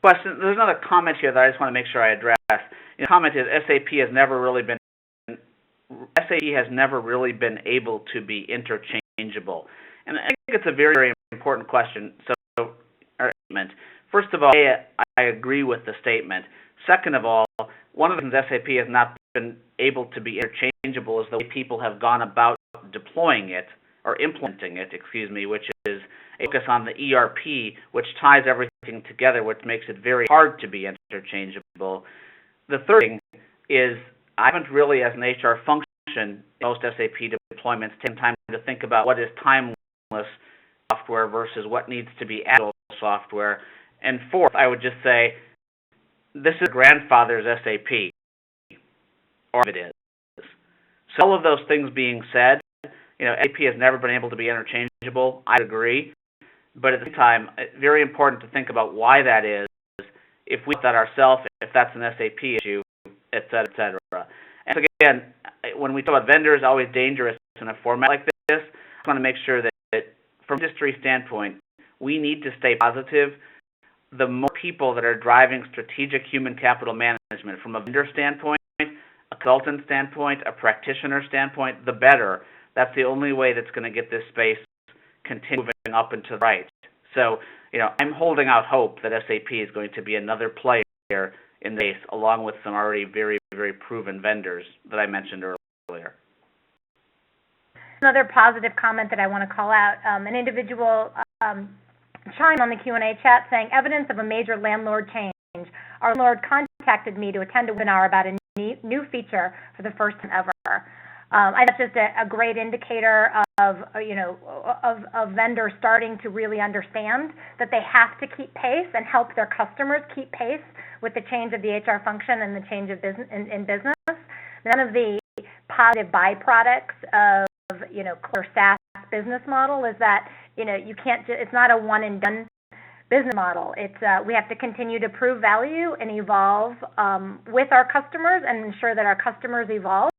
Question. There's another comment here that I just want to make sure I address. The comment is SAP has never really been able to be interchangeable, and I think it's a very, very important question. First of all, I agree with the statement. Second of all, one of the reasons SAP has not been able to be interchangeable is the way people have gone about deploying it, or implementing it, which is a focus on the ERP, which ties everything together, which makes it very hard to be interchangeable. The third thing is, I haven't really, as an HR function, most SAP deployments, taking time to think about what is timeless software versus what needs to be agile software. And fourth, I would just say, this is grandfather's SAP, or if it is. So all of those things being said, SAP has never been able to be interchangeable. I agree. But at the same time, it's very important to think about why that is, if we do that ourselves, if that's an SAP issue, et cetera, et cetera. And so again, when we talk about vendors, always dangerous in a format like this. I want to make sure that from an industry standpoint, we need to stay positive. The more people that are driving strategic human capital management from a vendor standpoint, a consultant standpoint, a practitioner standpoint, the better. That's the only way that's going to get this space continue moving up and to the right. So, I'm holding out hope that SAP is going to be another player in the space, along with some already very, very proven vendors that I mentioned earlier. Another positive comment that I want to call out, an individual chimed on the Q&A chat saying, evidence of a major landlord change. Our landlord contacted me to attend a webinar about a new feature for the first time ever. I think that's just a great indicator of vendors starting to really understand that they have to keep pace and help their customers keep pace with the change of the HR function and the change of business in business. None of the positive byproducts of clear SaaS business model is that you can't. It's not a one and done business model. It's we have to continue to prove value and evolve with our customers and ensure that our customers evolve.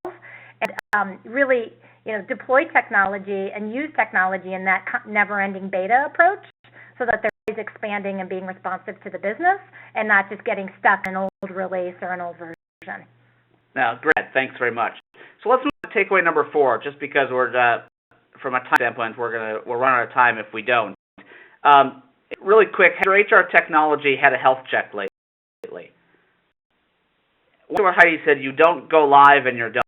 And really, deploy technology and use technology in that never-ending beta approach so that they're always expanding and being responsive to the business and not just getting stuck in an old release or an old version. Now, great. Thanks very much. So let's move to takeaway number 4, just because we're, from a time standpoint, we'll run out of time if we don't. Really quick, has your HR technology had a health check lately? What Heidi said, you don't go live and you're done.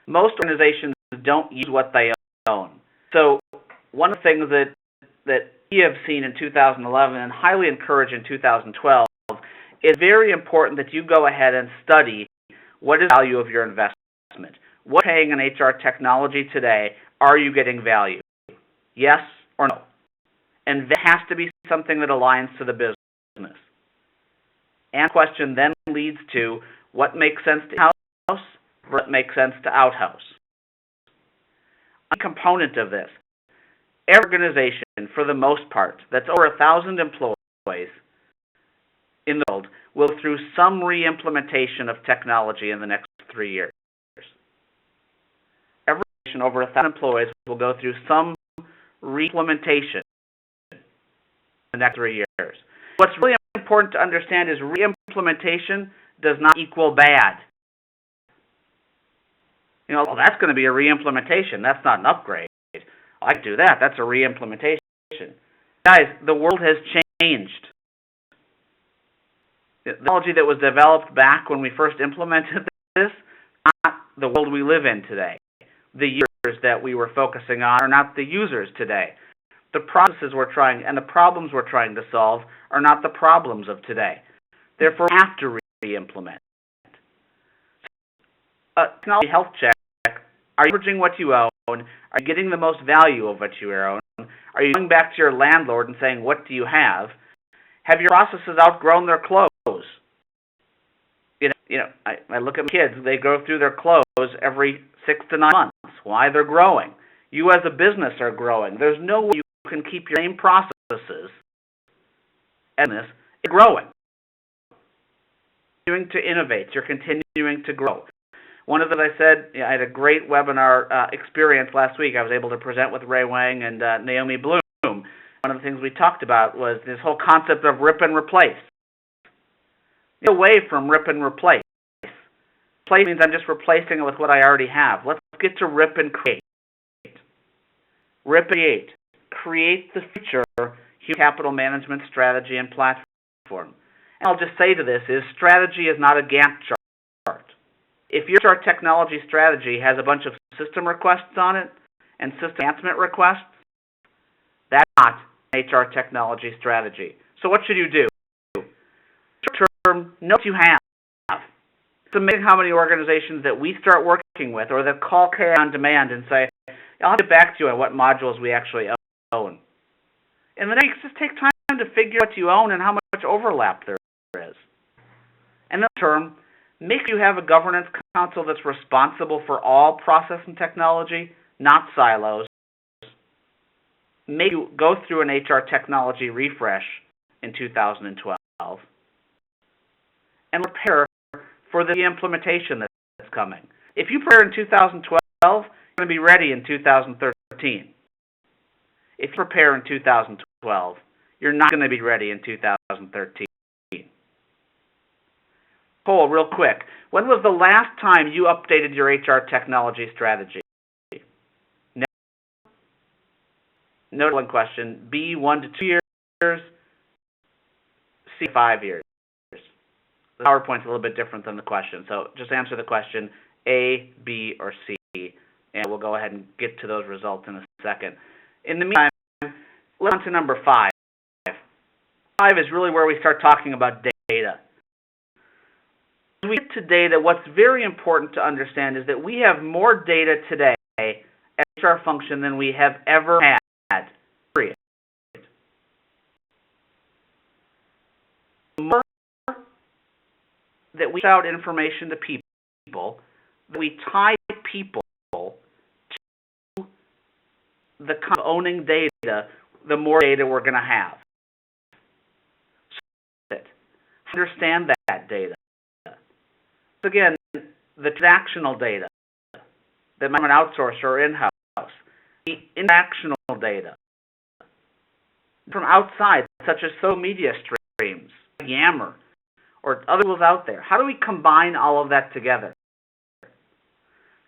Most organizations don't use what they own. So one of the things that we have seen in 2011 and highly encourage in 2012 is very important that you go ahead and study what is the value of your investment. What paying in HR technology today, are you getting value? Yes or no? And that has to be something that aligns to the business. And the question then leads to what makes sense to in-house, what makes sense to out-house. A component of this, every organization, for the most part, that's over 1,000 employees in the world will go through some re-implementation of technology in the next 3 years. Every organization over 1,000 employees will go through some re-implementation in the next 3 years. What's really important to understand is re-implementation does not equal bad. Well, that's going to be a re-implementation. That's not an upgrade. I can do that. That's a re-implementation. Guys, the world has changed. The technology that was developed back when we first implemented this, not the world we live in today. The users that we were focusing on are not the users today. The processes we're trying and the problems we're trying to solve are not the problems of today. Therefore, we have to re-implement. Technology health check. Are you leveraging what you own? Are you getting the most value of what you own? Are you going back to your landlord and saying, what do you have? Have your processes outgrown their clothes? I look at my kids. They go through their clothes every 6 to 9 months. Why? They're growing. You as a business are growing. There's no way you can keep your same processes and this growing. You're continuing to innovate. You're continuing to grow. One of the I said, I had a great webinar experience last week. I was able to present with Ray Wang and Naomi Bloom. One of the things we talked about was this whole concept of rip and replace. Get away from rip and replace. Replace means I'm just replacing it with what I already have. Let's get to rip and create. Rip and create. Create the future human capital management strategy and platform. And I'll just say to this is strategy is not a Gantt chart. If your HR technology strategy has a bunch of system requests on it and system enhancement requests, that's not an HR technology strategy. So what should you do? Short-term, know what you have. It's amazing how many organizations that we start working with or that call KI on demand and say, I'll get back to you on what modules we actually own. In the next, just take time to figure out what you own and how much overlap there is. And then term, make sure you have a governance council that's responsible for all process and technology, not silos. Make you go through an HR technology refresh in 2012 and prepare for the implementation that's coming. If you prepare in 2012, you're going to be ready in 2013. If you prepare in 2012, you're not going to be ready in 2013. Poll, real quick. When was the last time you updated your HR technology strategy? No one question. B, 1 to 2 years. C, 5 years. The PowerPoint's a little bit different than the question, so just answer the question A, B, or C, and we'll go ahead and get to those results in a second. In the meantime, let's on to number 5. 5 is really where we start talking about data. As we get to data, what's very important to understand is that we have more data today at HR function than we have ever had, period. The more that we push out information to people, that we tie people to the kind of owning data, the more data we're going to have. So understand that data. Again, the transactional data that might be an outsourcer or in-house, the interactional data from outside, such as social media streams, Yammer, or other tools out there. How do we combine all of that together? A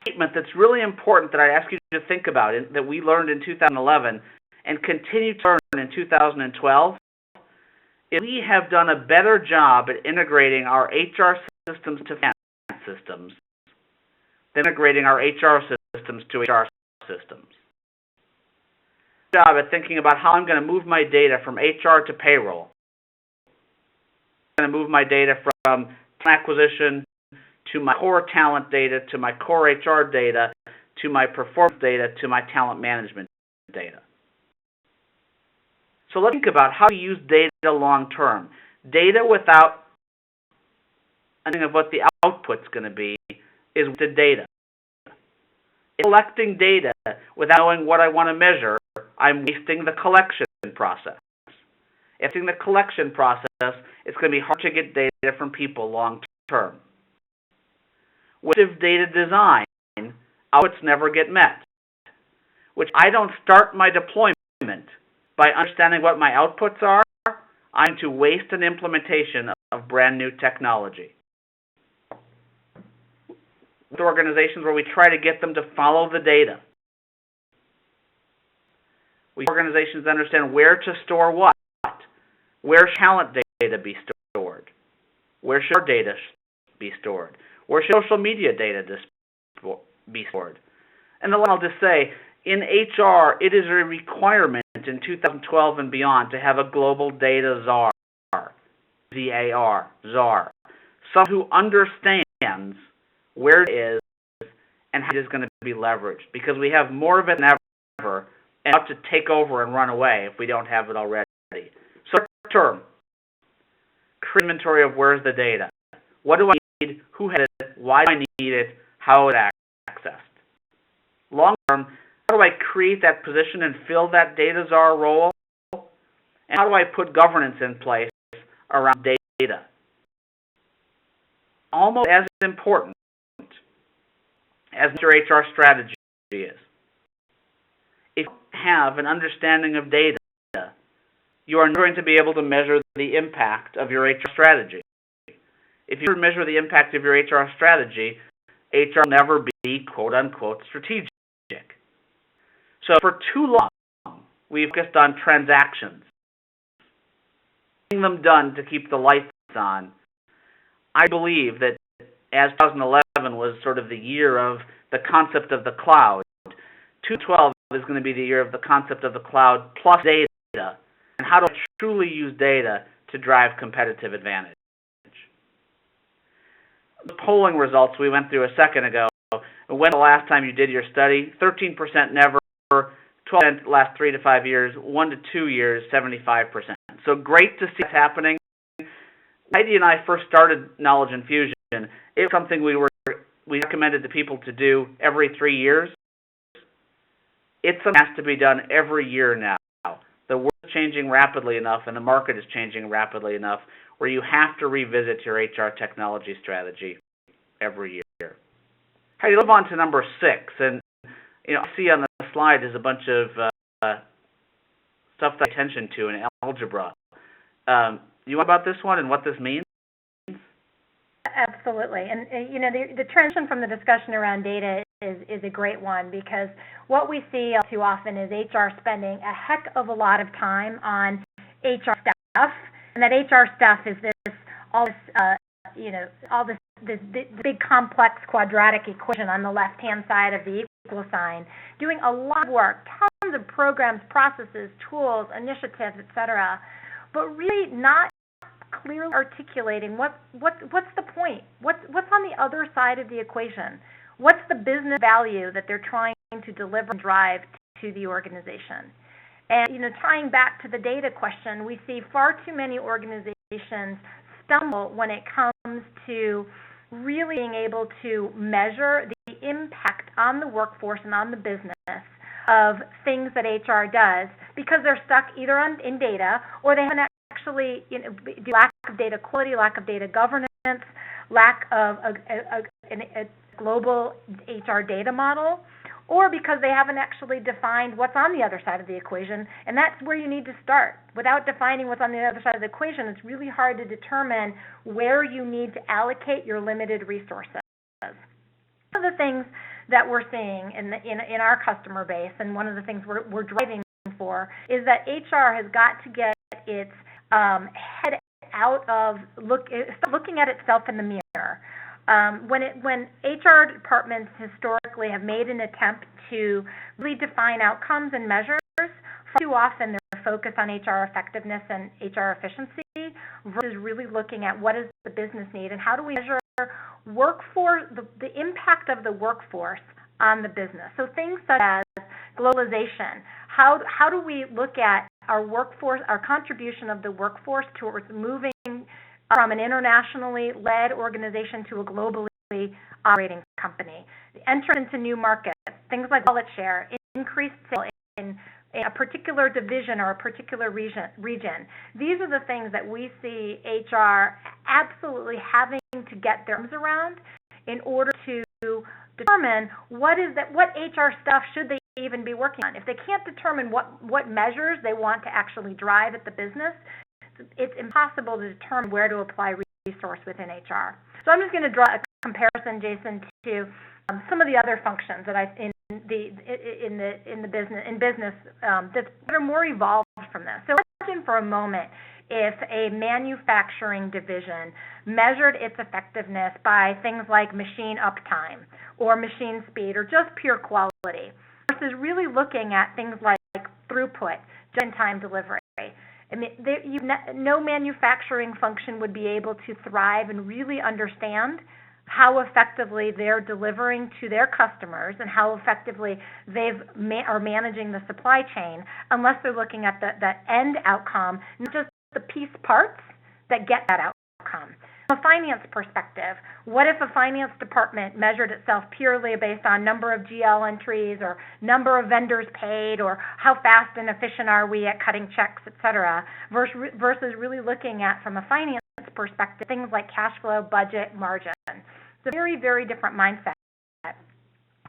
statement that's really important that I ask you to think about, that we learned in 2011 and continue to learn in 2012, is we have done a better job at integrating our HR systems to finance systems than integrating our HR systems to HR systems. Job at thinking about how I'm going to move my data from HR to payroll. I'm going to move my data from talent acquisition to my core talent data, to my core HR data, to my performance data, to my talent management data. So let's think about how to use data long term. Data without understanding of what the output's going to be is the data. If collecting data without knowing what I want to measure, I'm wasting the collection process. If in the collection process, it's going to be hard to get data from people long term. With data design, outputs never get met, which I don't start my deployment by understanding what my outputs are. I'm to waste an implementation of brand new technology. With organizations where we try to get them to follow the data. We organizations understand where to store what. Where should talent data be stored? Where should our data be stored? Where should social media data be stored? And then I'll just say, in HR, it is a requirement in 2012 and beyond to have a global data czar, Z-A-R, czar. Someone who understands where it is and how it is going to be leveraged, because we have more of it than ever and ought to take over and run away if we don't have it already. So term, create inventory of where's the data. What do I need? Who has it? Why do I need it? How is it accessed? Long term, how do I create that position and fill that data czar role? And how do I put governance in place around data? Almost as important as your HR strategy is. If you have an understanding of data, you are going to be able to measure the impact of your HR strategy. If you measure the impact of your HR strategy, HR will never be quote-unquote strategic. So for too long, we've focused on transactions, getting them done to keep the lights on. I believe that as 2011 was sort of the year of the concept of the cloud, 2012 is going to be the year of the concept of the cloud plus data, and how to truly use data to drive competitive advantage. The polling results we went through a second ago, when the last time you did your study, 13% never, 12% last 3 to 5 years, 1 to 2 years, 75%. So great to see what's happening. Heidi and I first started Knowledge Infusion. It was something we recommended to people to do every 3 years. It's something that has to be done every year now. The world is changing rapidly enough, and the market is changing rapidly enough, where you have to revisit your HR technology strategy every year. Heidi, move on to number 6, and I see on the slide is a bunch of stuff that I pay attention to in algebra. You want about this one and what this means? Absolutely. And the transition from the discussion around data is a great one, because what we see all too often is HR spending a heck of a lot of time on HR stuff, and that HR stuff is this big complex quadratic equation on the left-hand side of the equal sign, doing a lot of work, tons of programs, processes, tools, initiatives, etc., but really not clearly articulating what's the point, what's on the other side of the equation, what's the business value that they're trying to deliver and drive to the organization. And tying back to the data question, we see far too many organizations stumble when it comes to really being able to measure the impact on the workforce and on the business of things that HR does, because they're stuck either in data, or they haven't actually, lack of data quality, lack of data governance, lack of a global HR data model, or because they haven't actually defined what's on the other side of the equation. And that's where you need to start. Without defining what's on the other side of the equation, it's really hard to determine where you need to allocate your limited resources. One of the things that we're seeing in our customer base, and one of the things we're driving for, is that HR has got to get its head out of looking at itself in the mirror. When HR departments historically have made an attempt to really define outcomes and measures, far too often they're focused on HR effectiveness and HR efficiency versus really looking at what does the business need and how do we measure workforce, the impact of the workforce on the business. So things such as globalization. How do we look at our workforce, our contribution of the workforce towards moving from an internationally led organization to a globally operating company? Enter into new markets, things like wallet share, increased sales in a particular division or a particular region. These are the things that we see HR absolutely having to get their arms around in order to determine what HR stuff should they even be working on. If they can't determine what measures they want to actually drive at the business, it's impossible to determine where to apply resource within HR. So I'm just going to draw a comparison, Jason, to some of the other functions that in business that are more evolved from this. So imagine for a moment if a manufacturing division measured its effectiveness by things like machine uptime or machine speed or just pure quality, versus really looking at things like throughput, just-in-time delivery. I mean, no manufacturing function would be able to thrive and really understand how effectively they're delivering to their customers and how effectively are managing the supply chain unless they're looking at that end outcome, not just the piece parts that get that outcome. From a finance perspective, what if a finance department measured itself purely based on number of GL entries or number of vendors paid or how fast and efficient are we at cutting checks, et cetera, versus really looking at, from a finance perspective, things like cash flow, budget, margin. It's a very, very different mindset.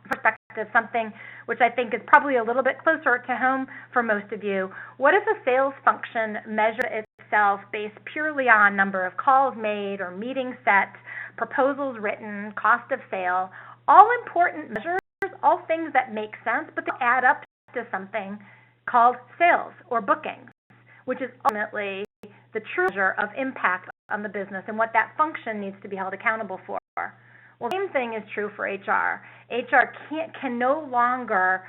Perspective, something which I think is probably a little bit closer to home for most of you. What if a sales function measured itself based purely on number of calls made or meetings set, proposals written, cost of sale, all important measures, all things that make sense, but they add up to something called sales or bookings, which is ultimately the true measure of impact on the business and what that function needs to be held accountable for. Well, the same thing is true for HR. HR can no longer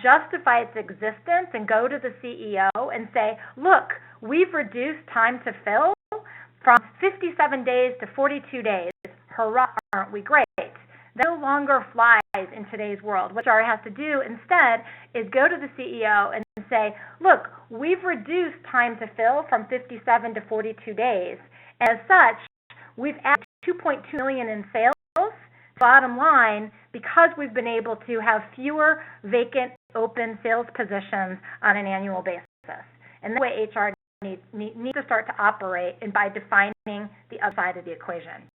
justify its existence and go to the CEO and say, look, we've reduced time to fill from 57 days to 42 days. Hurrah, aren't we great? That no longer flies in today's world. What HR has to do instead is go to the CEO and say, look, we've reduced time to fill from 57 to 42 days. As such, we've added 2.2 million in sales. Bottom line, because we've been able to have fewer vacant open sales positions on an annual basis. And that way HR needs to start to operate and by defining the other side of the equation.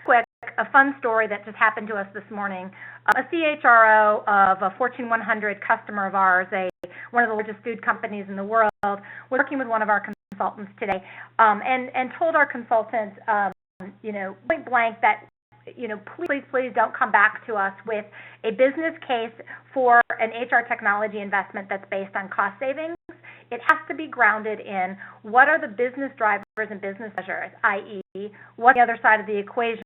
Quick, a fun story that just happened to us this morning. A CHRO of a Fortune 100 customer of ours, one of the largest food companies in the world, was working with one of our consultants today, and told our consultants, point blank that, please don't come back to us with a business case for an HR technology investment that's based on cost savings. It has to be grounded in what are the business drivers and business measures, i.e., what's the other side of the equation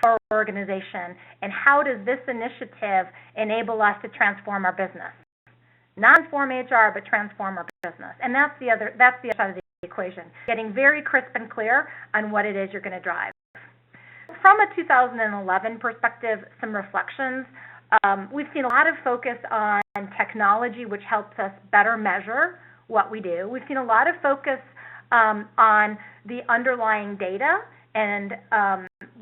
for our organization, and how does this initiative enable us to transform our business? Not transform HR, but transform our business. And that's the other side of the equation, getting very crisp and clear on what it is you're going to drive. From a 2011 perspective, some reflections. We've seen a lot of focus on technology, which helps us better measure what we do. We've seen a lot of focus on the underlying data, and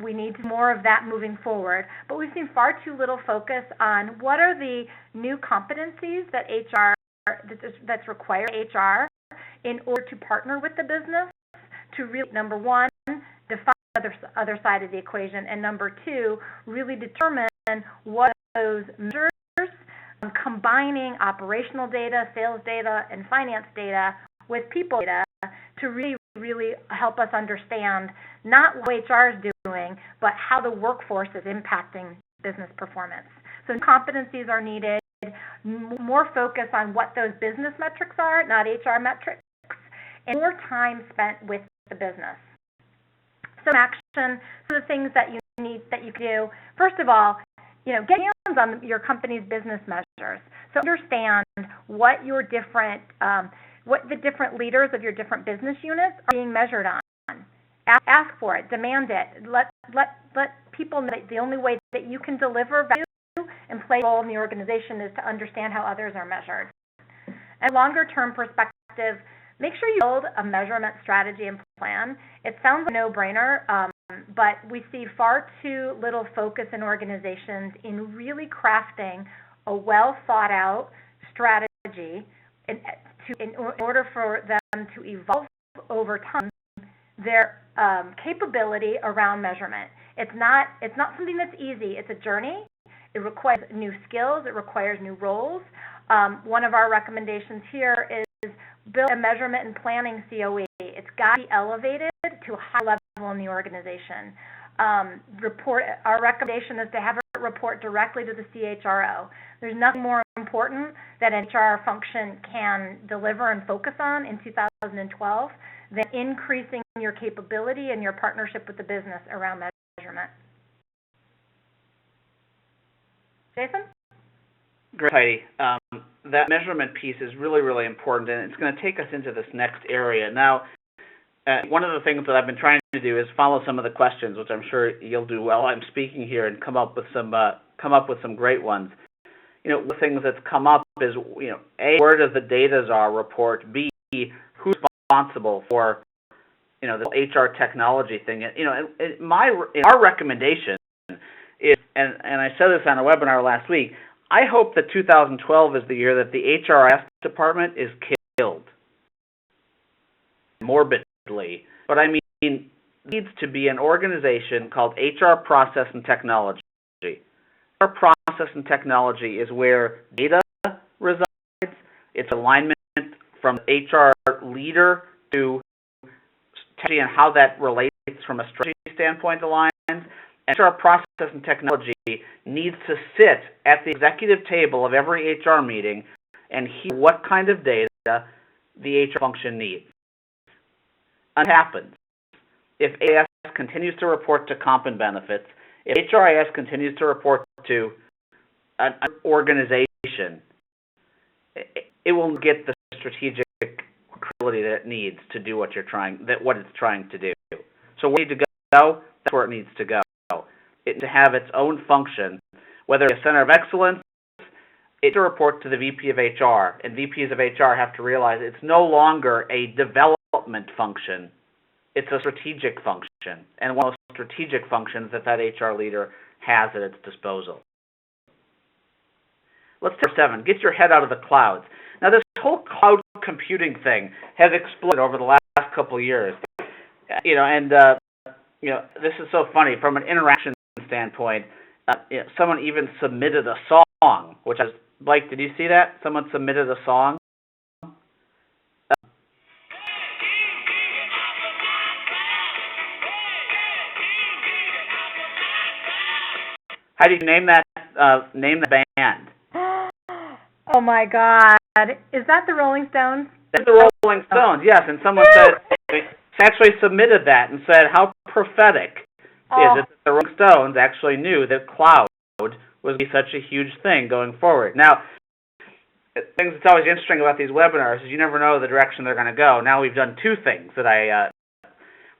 we need more of that moving forward. But we've seen far too little focus on what are the new competencies that that's required HR in order to partner with the business to really, number one, define the other side of the equation, and number two, really determine what those measures, combining operational data, sales data, and finance data with people data to really help us understand not what HR is doing, but how the workforce is impacting business performance. So competencies are needed, more focus on what those business metrics are, not HR metrics, and more time spent with the business. So action, so the things that you can do. First of all, get hands on your company's business measures. So understand what your what the different leaders of your different business units are being measured on. Ask for it, demand it. Let people know that the only way that you can deliver value and play a role in the organization is to understand how others are measured. And longer term perspective, make sure you build a measurement strategy and plan. It sounds like a no-brainer, but we see far too little focus in organizations in really crafting a well-thought-out strategy in order for them to evolve over time their capability around measurement. It's not something that's easy. It's a journey. It requires new skills. It requires new roles. One of our recommendations here is build a measurement and planning COE. It's got to be elevated to a high level in the organization. Our recommendation is to have it report directly to the CHRO. There's nothing more important that an HR function can deliver and focus on in 2012 than increasing your capability and your partnership with the business around measurement. Jason? Great, Heidi. That measurement piece is really, really important, and it's going to take us into this next area. Now, one of the things that I've been trying to do is follow some of the questions, which I'm sure you'll do while I'm speaking here, and come up with some great ones. One of the things that's come up is, A, where does the data czar report? B, who's responsible for, the HR technology thing? Our recommendation is, and I said this on a webinar last week, I hope that 2012 is the year that the HRS department is killed. Morbidly. But I mean, it needs to be an organization called HR Process and Technology. HR Process and Technology is where data resides. It's alignment from HR leader to strategy and how that relates from a strategy standpoint aligns. HR Process and Technology needs to sit at the executive table of every HR meeting and hear what kind of data the HR function needs. And what happens if AS continues to report to comp and benefits, if HRIS continues to report to an organization, it will get the strategic credibility that it needs to do what it's trying to do. So where it needs to go, that's where it needs to go. it to have its own function, whether it's a center of excellence, it to report to the VP of HR, and VPs of HR have to realize it's no longer a development function, it's a strategic function, and one of those strategic functions that HR leader has at its disposal. Let's take 7, get your head out of the clouds. Now this whole cloud computing thing has exploded over the last couple of years. This is so funny from an interaction standpoint. Someone even submitted a song, which I was, Blake, did you see that? Someone submitted a song. Heidi, name the band. Oh my God. Is that the Rolling Stones? That's the Rolling Stones, yes. And someone actually submitted that and said, how prophetic is it that the Rolling Stones actually knew that cloud was going to be such a huge thing going forward. Now, things that's always interesting about these webinars is you never know the direction they're going to go. Now we've done 2 things that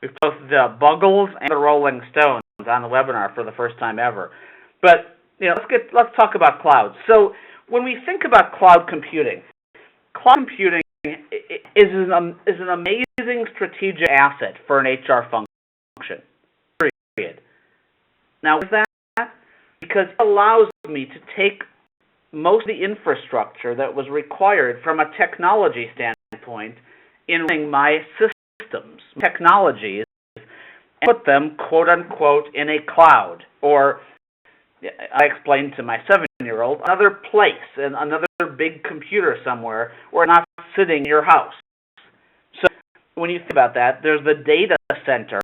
we've both the Buggles and the Rolling Stones on the webinar for the first time ever. But let's talk about cloud. So when we think about cloud computing is an amazing strategic asset for an HR function. Period. Now, why is that? Because it allows me to take most of the infrastructure that was required from a technology standpoint in running my systems, technologies, and put them, quote unquote, in a cloud, or I explained to my 7-year-old, another place, and another big computer somewhere, or not sitting in your house. So when you think about that, there's the data center,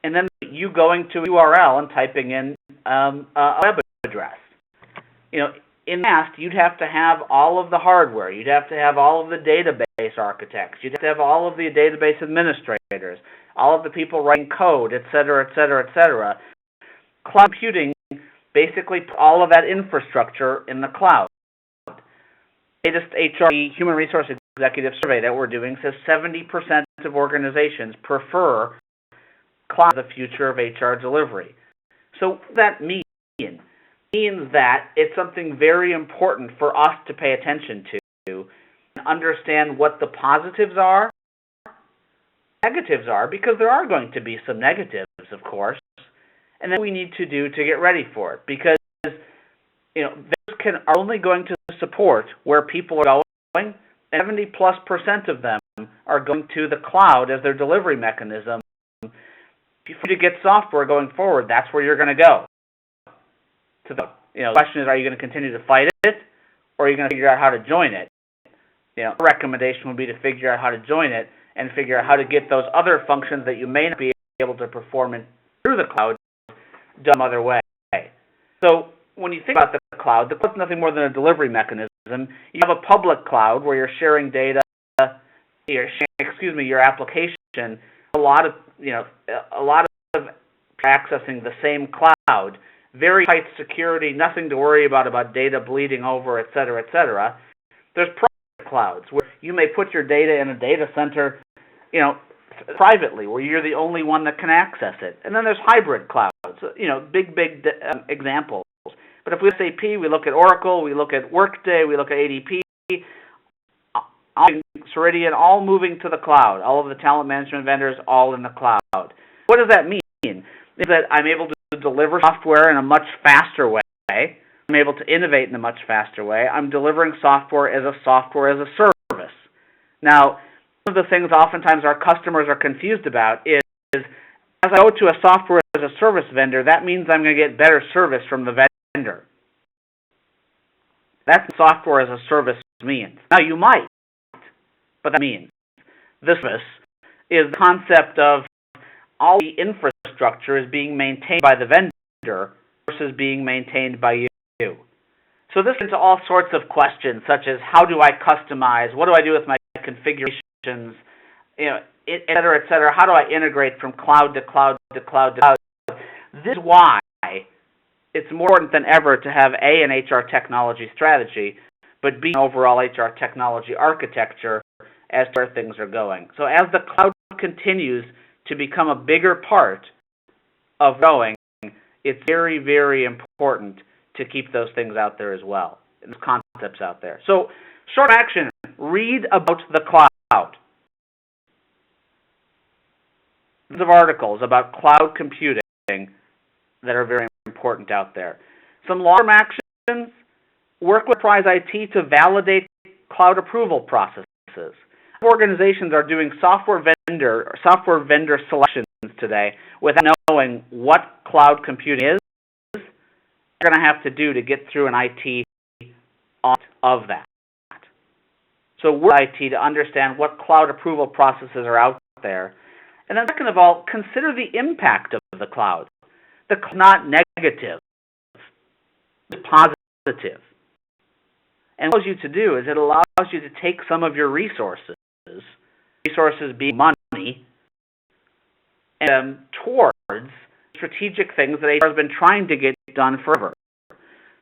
and then you going to a URL and typing in a web address. In the past, you'd have to have all of the hardware. You'd have to have all of the database architects. You'd have to have all of the database administrators, all of the people writing code, et cetera, et cetera, et cetera. Cloud computing basically put all of that infrastructure in the cloud. The latest HR Human Resource Executive Survey that we're doing says 70% of organizations prefer cloud as the future of HR delivery. So what does that mean? It means that it's something very important for us to pay attention to and understand what the positives are, negatives are, because there are going to be some negatives, of course, and then we need to do to get ready for it, because are only going to support where people are going, and 70+% of them are going to the cloud as their delivery mechanism. If you need to get software going forward, that's where you're going to go. So the question is, are you going to continue to fight it, or are you going to figure out how to join it? The recommendation would be to figure out how to join it and figure out how to get those other functions that you may not be able to perform through the cloud done some other way. So when you think about the cloud is nothing more than a delivery mechanism. You have a public cloud where you're sharing data, your application. A lot of accessing the same cloud, very tight security, nothing to worry about data bleeding over, et cetera, et cetera. There's private clouds where you may put your data in a data center, privately, where you're the only one that can access it. And then there's hybrid clouds, big examples. But if we look at SAP, we look at Oracle, we look at Workday, we look at ADP, Ceridian, all moving to the cloud. All of the talent management vendors, all in the cloud. What does that mean? It means that I'm able to deliver software in a much faster way. I'm able to innovate in a much faster way. I'm delivering software as a service. Now, one of the things oftentimes our customers are confused about is as I go to a software as a service vendor, that means I'm going to get better service from the vendor. That's what software as a service means. Now, you might, but that means this is the concept of all the infrastructure is being maintained by the vendor versus being maintained by you. So this gets into all sorts of questions, such as how do I customize, what do I do with my configurations, et cetera, et cetera. How do I integrate from cloud to cloud to cloud to cloud? This is why it's more important than ever to have an HR technology strategy, but B, an overall HR technology architecture as to where things are going. So as the cloud continues to become a bigger part of growing, it's very, very important to keep those things out there as well, and concepts out there. So, short action, read about the cloud. Tons of articles about cloud computing that are very important out there. Some long-term actions, work with enterprise IT to validate cloud approval processes. Organizations are doing software vendor selections today without knowing what cloud computing is. They're going to have to do to get through an IT audit of that. So work with IT to understand what cloud approval processes are out there. And then second of all, consider the impact of the cloud. The cloud is not negative, it's positive. And what it allows you to do is it allows you to take some of your resources being money, and towards strategic things that HR has been trying to get done forever.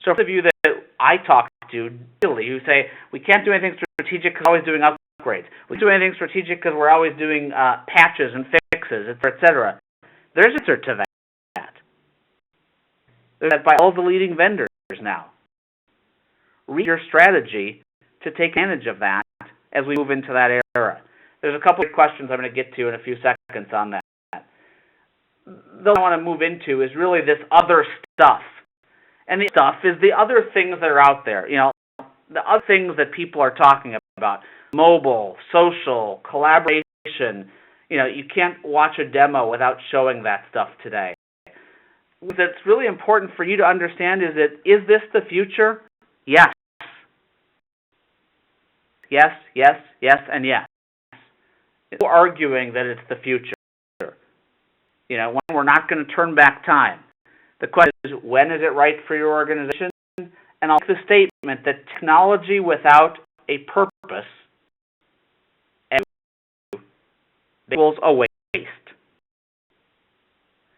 So for those of you that I talk to daily who say, we can't do anything strategic because we're always doing upgrades. We can't do anything strategic because we're always doing patches and fixes, et cetera. There's an answer to that. There's that by all the leading vendors now. Read your strategy to take advantage of that as we move into that era. There's a couple of questions I'm going to get to in a few seconds on that. The one I want to move into is really this other stuff. And the stuff is the other things that are out there. You know, the other things that people are talking about. Mobile, social, collaboration. You know, you can't watch a demo without showing that stuff today. What's really important for you to understand is this the future? Yes. Yes, yes, yes, and yes. We're arguing that it's the future. You know, we're not going to turn back time. The question is, when is it right for your organization? And I'll make the statement that technology without a purpose equals a waste.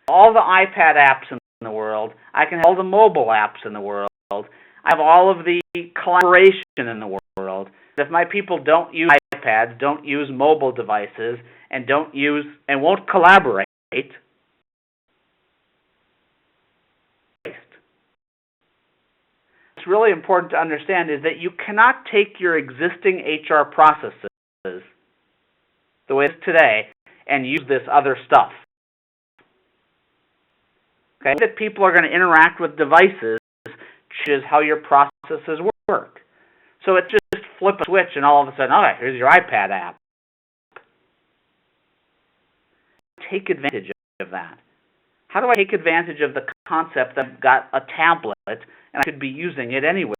All the iPad apps in the world, I can have all the mobile apps in the world, I have all of the collaboration in the world. If my people don't use iPads, don't use mobile devices, and won't collaborate, what's really important to understand is that you cannot take your existing HR processes the way it is today and use this other stuff. Okay, that people are going to interact with devices, which is how your processes work. So it's just flip a switch and all of a sudden, all right, here's your iPad app. Take advantage of that. How do I take advantage of the concept that I've got a tablet and I could be using it anywhere?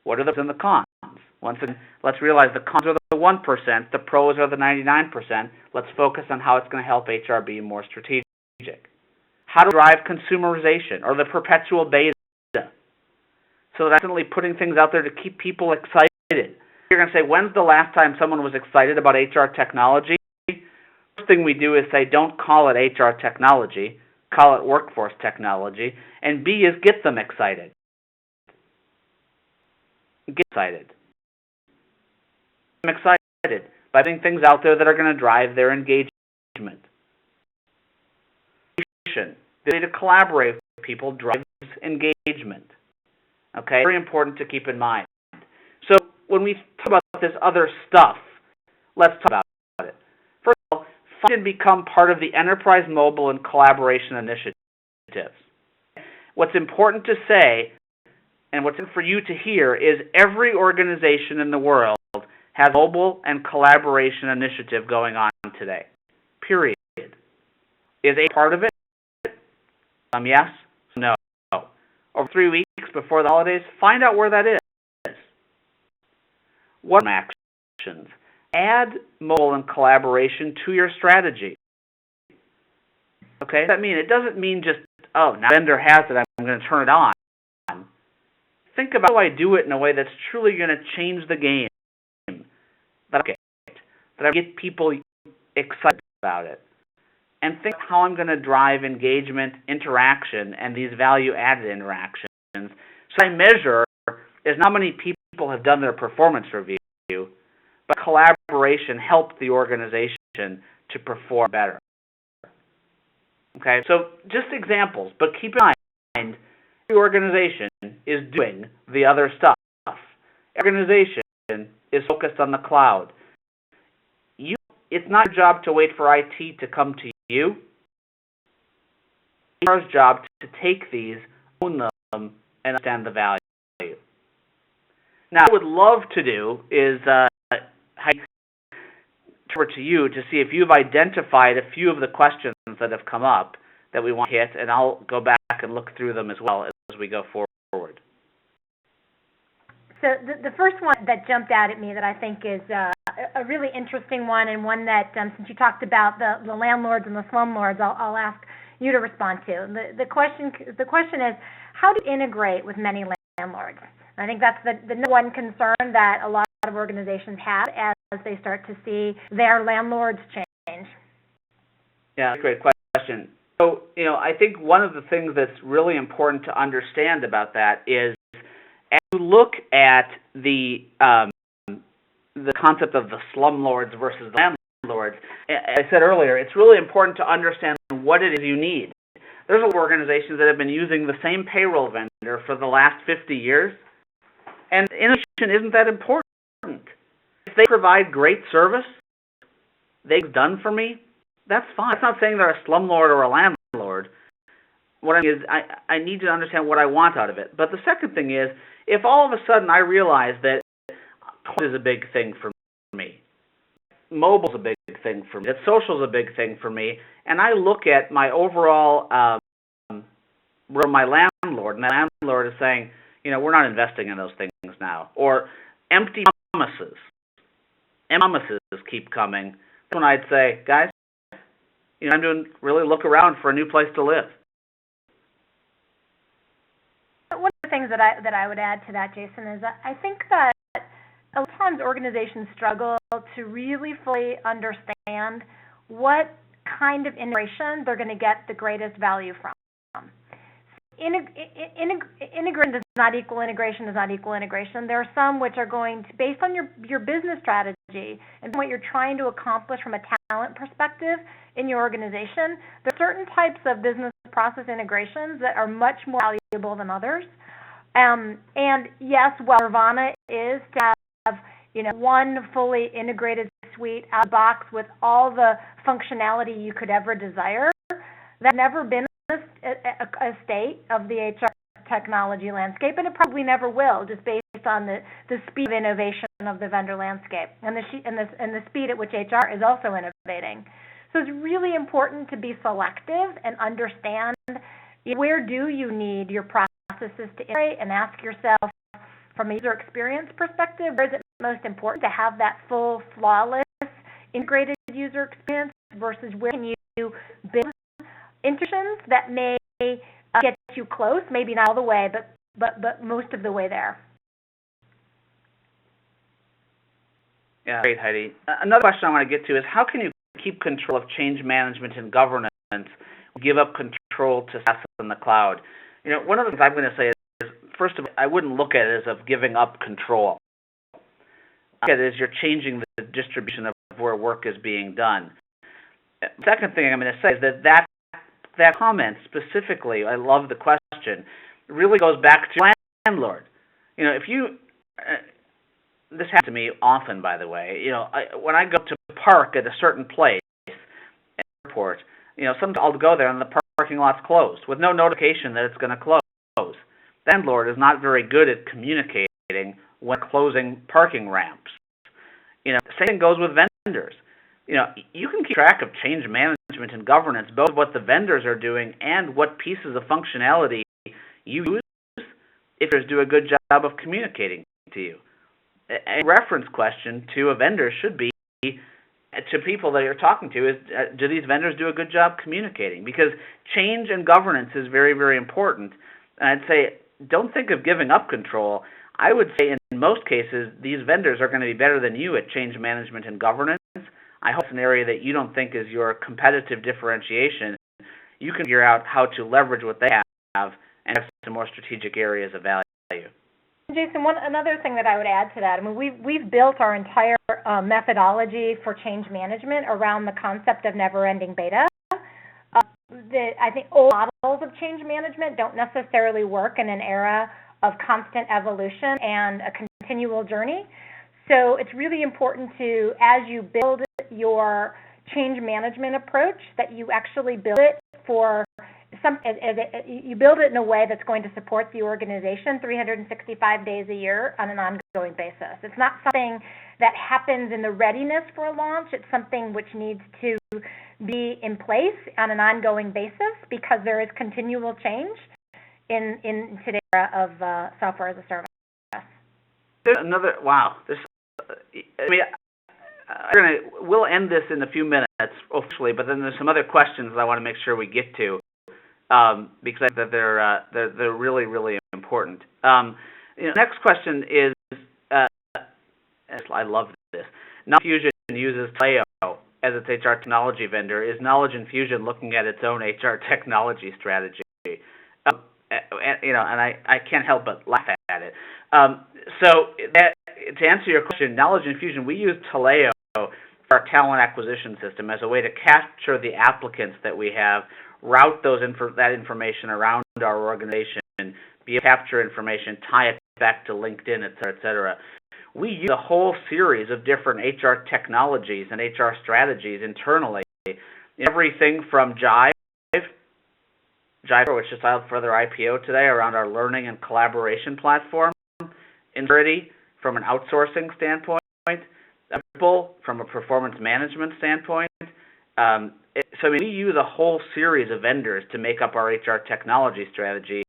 What are the pros and the cons? Once again, let's realize the cons are the 1%, the pros are the 99%. Let's focus on how it's going to help HR be more strategic. How to drive consumerization or the perpetual beta. So that's definitely putting things out there to keep people excited. You're going to say, when's the last time someone was excited about HR technology? First thing we do is say, don't call it HR technology, call it workforce technology. And B is get them excited. Get excited. Get them excited by putting things out there that are going to drive their engagement. The ability to collaborate with people drives engagement. Okay, very important to keep in mind. So when we talk about this other stuff, let's talk about it. First of all, find and become part of the enterprise mobile and collaboration initiatives. What's important to say, and what's important for you to hear, is every organization in the world has a mobile and collaboration initiative going on today. Period. Is a part of it? Yes? No. Over 3 weeks before the holidays, find out where that is. What actions? Add mobile and collaboration to your strategy. Okay? It doesn't mean just, now the vendor has it, I'm going to turn it on. Think about how I do it in a way that's truly going to change the game. That I get people excited about it. And think how I'm going to drive engagement, interaction, and these value-added interactions. So I measure is not how many people have done their performance review, but collaboration helped the organization to perform better. Okay, so just examples, but keep in mind, every organization is doing the other stuff. Every organization is focused on the cloud. It's not your job to wait for IT to come to you. It's our job to take these, own them, and understand the value. Now, what I would love to do is Heidi, turn over to you to see if you've identified a few of the questions that have come up that we want to hit, and I'll go back and look through them as well as we go forward. So the first one that jumped out at me that I think is a really interesting one, and one that, since you talked about the landlords and the slumlords, I'll ask you to respond to. The question is, how to integrate with many landlords? And I think that's the number one concern that a lot of organizations have as they start to see their landlords change. Yeah, great question. So, I think one of the things that's really important to understand about that is, as you look at the concept of the slumlords versus the landlords, as I said earlier, it's really important to understand what it is you need. There's organizations that have been using the same payroll vendor for the last 50 years, and innovation isn't that important. If they provide great service, they've done for me, that's fine. That's not saying they're a slumlord or a landlord. What I mean is I need to understand what I want out of it. But the second thing is, if all of a sudden I realize that cloud is a big thing for me, mobile's a big thing for me, that social's a big thing for me, and I look at my overall my landlord, and the landlord is saying, we're not investing in those things now, or empty promises. Promises keep coming. That's when I'd say, guys, I'm doing really look around for a new place to live. One of the things that I would add to that, Jason, is that I think that a lot of times organizations struggle to really fully understand what kind of integration they're going to get the greatest value from. Integration does not equal integration does not equal integration. There are some which are going to, based on your business strategy and what you're trying to accomplish from a talent perspective in your organization, there are certain types of business process integrations that are much more valuable than others. And yes, while Nirvana is to have one fully integrated suite out of the box with all the functionality you could ever desire, that's never been a state of the HR technology landscape, and it probably never will, just based on the speed of innovation of the vendor landscape and the speed at which HR is also innovating. So it's really important to be selective and understand where do you need your processes to integrate, and ask yourself from a user experience perspective, where is it most important to have that full, flawless, integrated user experience versus where can you build integrations that may get you close, maybe not all the way, but most of the way there. Yeah, great, Heidi. Another question I want to get to is, how can you keep control of change management and governance, give up control to SaaS in the cloud? One of the things I'm going to say is, first of all, I wouldn't look at it as of giving up control. I look at it as you're changing the distribution of where work is being done. Second thing I'm going to say is that comment specifically, I love the question, really goes back to landlord. If you, this happens to me often, by the way, when I go to park at a certain place, airport, sometimes I'll go there and the parking lot's closed with no notification that it's going to close. The landlord is not very good at communicating when closing parking ramps. Same thing goes with vendors. You can keep track of change management and governance, both what the vendors are doing and what pieces of functionality you use, if vendors do a good job of communicating to you. A reference question to a vendor should be, to people that you're talking to, is do these vendors do a good job communicating? Because change and governance is very, very important. And I'd say, don't think of giving up control. I would say in most cases, these vendors are going to be better than you at change management and governance. I hope it's an area that you don't think is your competitive differentiation. You can figure out how to leverage what they have and have some more strategic areas of value. Jason, another thing that I would add to that, we've built our entire methodology for change management around the concept of never-ending beta. I think old models of change management don't necessarily work in an era of constant evolution and a continual journey. So it's really important to, as you build your change management approach, that you actually build it for you build it in a way that's going to support the organization 365 days a year on an ongoing basis. It's not something that happens in the readiness for a launch. It's something which needs to be in place on an ongoing basis because there is continual change in today's era of software as a service. There's another, wow. We'll end this in a few minutes officially, but then there's some other questions that I want to make sure we get to. Because I think that they're really, really important. Next question is, I love this. Knowledge Infusion uses Taleo as its HR technology vendor. Is Knowledge Infusion looking at its own HR technology strategy? And I can't help but laugh at it. To answer your question, Knowledge Infusion, we use Taleo for our talent acquisition system as a way to capture the applicants that we have, route that information around our organization, be able to capture information, tie it back to LinkedIn, et cetera, et cetera. We use a whole series of different HR technologies and HR strategies internally. Everything from Jive, which just filed for their IPO today, around our learning and collaboration platform, Spirgi from an outsourcing standpoint, Averbook from a performance management standpoint. We use a whole series of vendors to make up our HR technology strategy.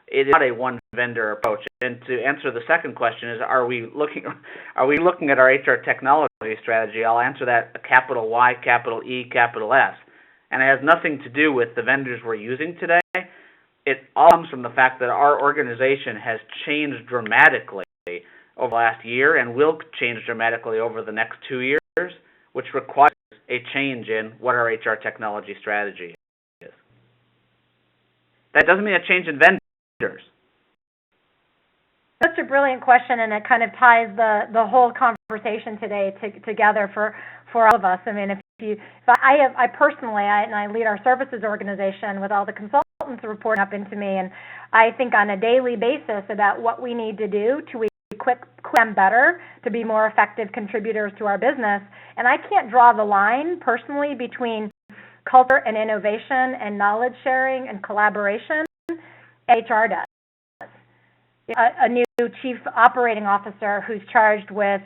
It is not a one-vendor approach. And to answer the second question is, are we looking at our HR technology strategy? I'll answer that capital Y, capital E, capital S. And it has nothing to do with the vendors we're using today. It all comes from the fact that our organization has changed dramatically over the last year and will change dramatically over the next 2 years, which requires a change in what our HR technology strategy is. That doesn't mean a change in vendors. Such a brilliant question, and it kind of ties the whole conversation today together for all of us. I mean, I personally lead our services organization with all the consultants reporting up into me, and I think on a daily basis about what we need to do to equip them better to be more effective contributors to our business. And I can't draw the line personally between culture and innovation and knowledge sharing and collaboration. HR does. A new chief operating officer who's charged with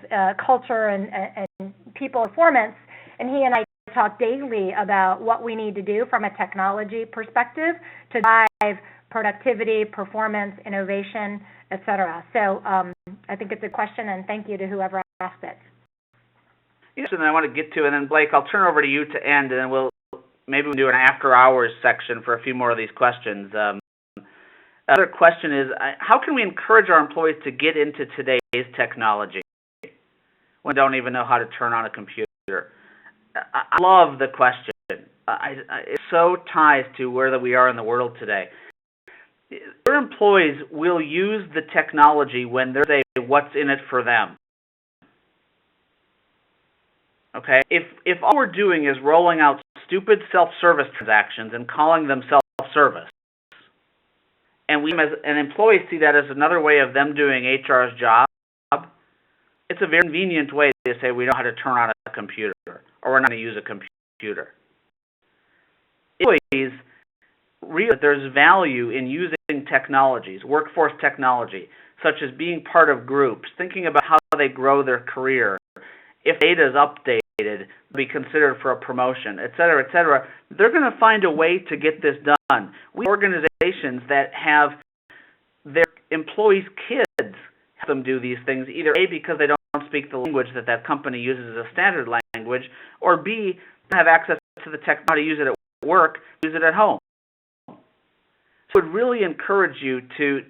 culture and people performance, and he and I talk daily about what we need to do from a technology perspective to drive productivity, performance, innovation, et cetera. So I think it's a question, and thank you to whoever asked it. Yes, and I want to get to, and then Blake, I'll turn over to you to end, and then we'll do an after hours section for a few more of these questions. Another question is, how can we encourage our employees to get into today's technology when they don't even know how to turn on a computer? I love the question. It so ties to where we are in the world today. Your employees will use the technology when there's what's in it for them. Okay? If all we're doing is rolling out stupid self-service transactions and calling them self-service, and we as an employee see that as another way of them doing HR's job, it's a very convenient way to say we know how to turn on a computer, or we're not going to use a computer. Employees realize that there's value in using technologies, workforce technology, such as being part of groups, thinking about how they grow their career. If data is updated, be considered for a promotion, et cetera, they're going to find a way to get this done. We have organizations that have their employees' kids help them do these things, either A, because they don't speak the language that company uses as a standard language, or B, have access to the tech, how to use it at work, use it at home. So I would really encourage you to,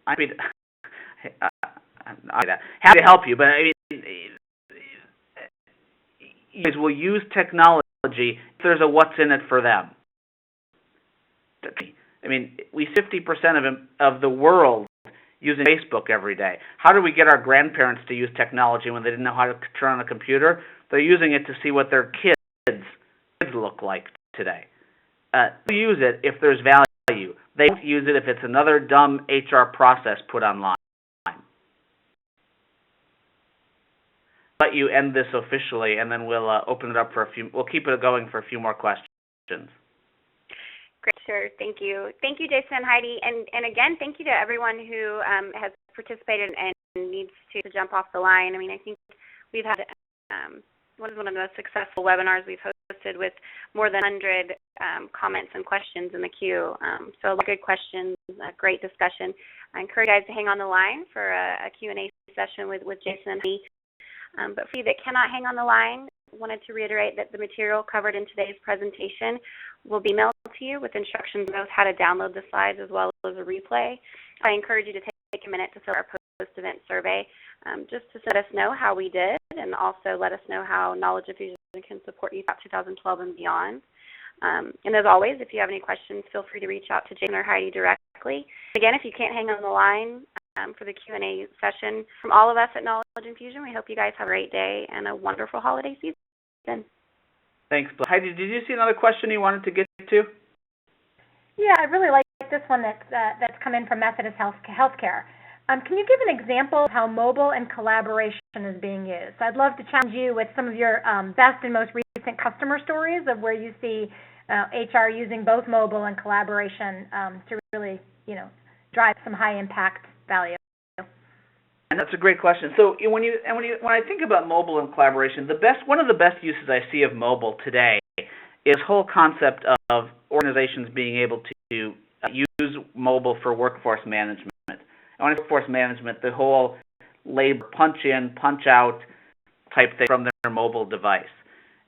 happy to help you, but I mean, you will use technology if there's a what's in it for them. I mean, we 50% of the world using Facebook every day. How do we get our grandparents to use technology when they didn't know how to turn on a computer? They're using it to see what their kids look like today? They use it if there's value. They don't use it if it's another dumb HR process put online. Let you end this officially, and then we'll open it up for we'll keep it going for a few more questions. Great, sure. Thank you. Thank you, Jason and Heidi. And again, thank you to everyone who has participated and needs to jump off the line. I mean, I think we've had one of the most successful webinars we've hosted with more than 100 comments and questions in the queue. So a lot of good questions, a great discussion. I encourage you guys to hang on the line for a Q&A session with Jason and Heidi. But for you that cannot hang on the line, I wanted to reiterate that the material covered in today's presentation will be mailed to you with instructions on how to download the slides as well as a replay. I encourage you to take a minute to fill our post-event survey just to let us know how we did and also let us know how Knowledge Infusion can support you throughout 2012 and beyond. And as always, if you have any questions, feel free to reach out to Jason or Heidi directly. Again, if you can't hang on the line for the Q&A session, from all of us at Knowledge Infusion, we hope you guys have a great day and a wonderful holiday season. Thanks, Bill. Heidi, did you see another question you wanted to get to? Yeah, I really like this one that's come in from Methodist Healthcare. Can you give an example of how mobile and collaboration is being used? I'd love to challenge you with some of your best and most recent customer stories of where you see HR using both mobile and collaboration to really, drive some high impact value. And that's a great question. So when I think about mobile and collaboration, one of the best uses I see of mobile today is this whole concept of organizations being able to use mobile for workforce management. And when I say workforce management, the whole labor punch in, punch out type thing from their mobile device.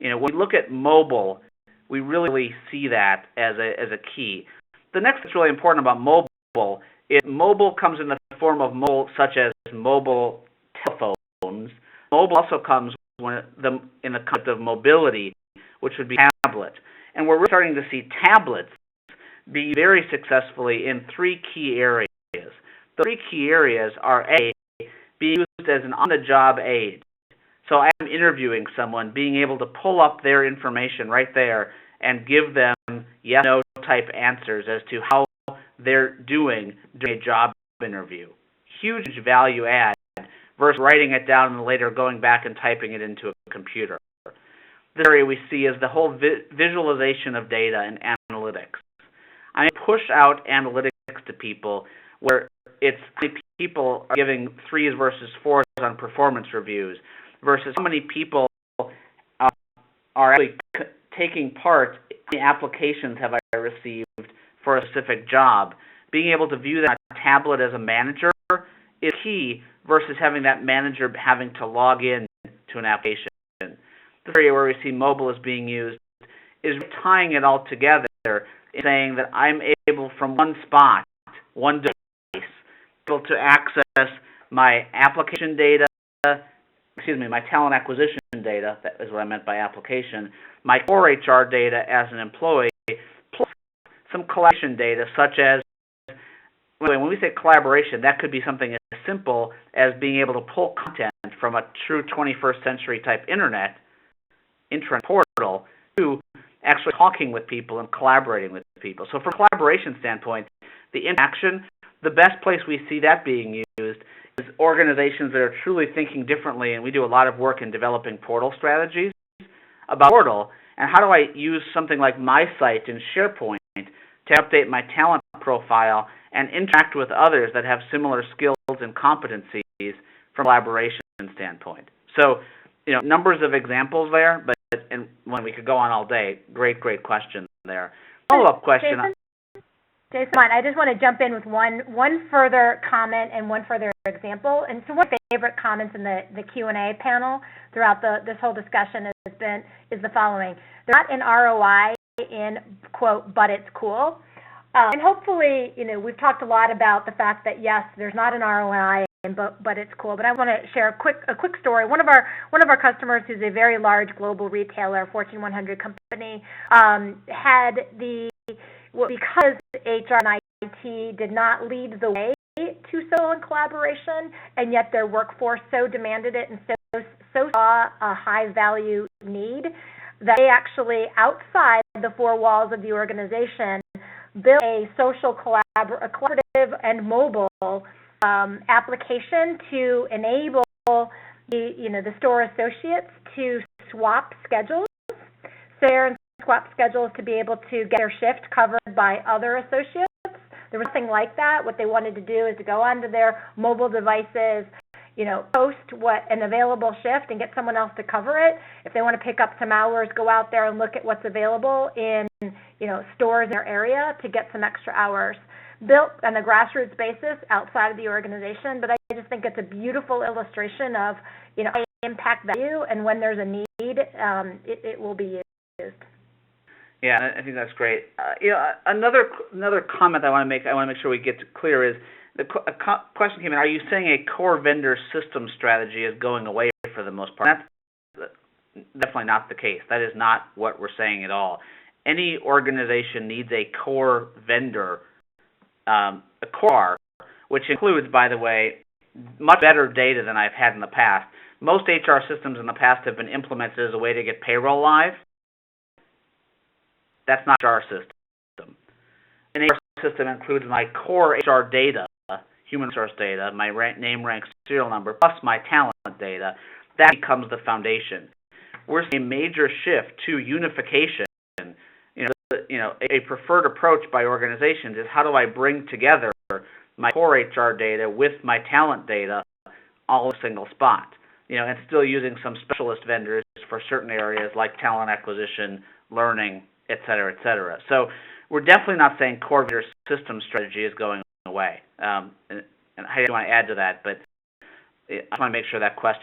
When we look at mobile, we really see that as a key. The next thing that's really important about mobile is mobile comes in the form of mobile, such as mobile telephones. Mobile also comes in the concept of mobility, which would be tablet. And we're really starting to see tablets be very successfully in three key areas. The three key areas are A, being used as an on-the-job aid. So I am interviewing someone, being able to pull up their information right there and give them yes/no type answers as to how they're doing during a job interview. Huge value add versus writing it down and later going back and typing it into a computer. The area we see is the whole visualization of data and analytics. I push out analytics to people where it's how many people are giving 3s versus 4s on performance reviews versus how many people are actually taking part in how many applications have I received for a specific job. Being able to view that on a tablet as a manager is key versus having that manager having to log in to an application. The area where we see mobile is being used is tying it all together and saying that I'm able from one spot, one device, able to access my application data, my talent acquisition data, that is what I meant by application, my core HR data as an employee, plus some collaboration data such as, when we say collaboration, that could be something as simple as being able to pull content from a true 21st century type internet portal to actually talking with people and collaborating with people. So from a collaboration standpoint, the interaction, the best place we see that being used is organizations that are truly thinking differently, and we do a lot of work in developing portal strategies about portal, and how do I use something like my site in SharePoint to update my talent profile and interact with others that have similar skills and competencies from a collaboration standpoint. So, numbers of examples there, but and when we could go on all day, great question there. Follow-up question. Jason, I just want to jump in with one further comment and one further example. And so one of my favorite comments in the Q&A panel throughout this whole discussion is the following. There's not an ROI in, quote, but it's cool. And hopefully, we've talked a lot about the fact that, yes, there's not an ROI, but it's cool. But I want to share a quick story. One of our customers, who's a very large global retailer, Fortune 100 company, had because HR and IT did not lead the way to social and collaboration, and yet their workforce so demanded it and so saw a high value need. that they actually, outside the four walls of the organization, build a social collaborative and mobile application to enable the store associates to swap schedules. So they're swap schedules to be able to get their shift covered by other associates. There was nothing like that. What they wanted to do is to go onto their mobile devices, post an available shift and get someone else to cover it. If they want to pick up some hours, go out there and look at what's available in, stores in their area to get some extra hours. Built on a grassroots basis outside of the organization, but I just think it's a beautiful illustration of, impact value, and when there's a need, it will be used. Yeah, I think that's great. Another comment I want to make sure we get clear is a question came in. Are you saying a core vendor system strategy is going away for the most part? That's definitely not the case. That is not what we're saying at all. Any organization needs a core vendor, a core, which includes, by the way, much better data than I've had in the past. Most HR systems in the past have been implemented as a way to get payroll live. That's not our system. An HR system includes my core HR data, human resource data, my name, rank, serial number, plus my talent data. That becomes the foundation. We're seeing a major shift to unification. A preferred approach by organizations is how do I bring together my core HR data with my talent data all in a single spot. And still using some specialist vendors for certain areas like talent acquisition, learning, et cetera, et cetera. So we're definitely not saying core vendor system strategy is going away. And Heidi, I want to add to that, but I just want to make sure that question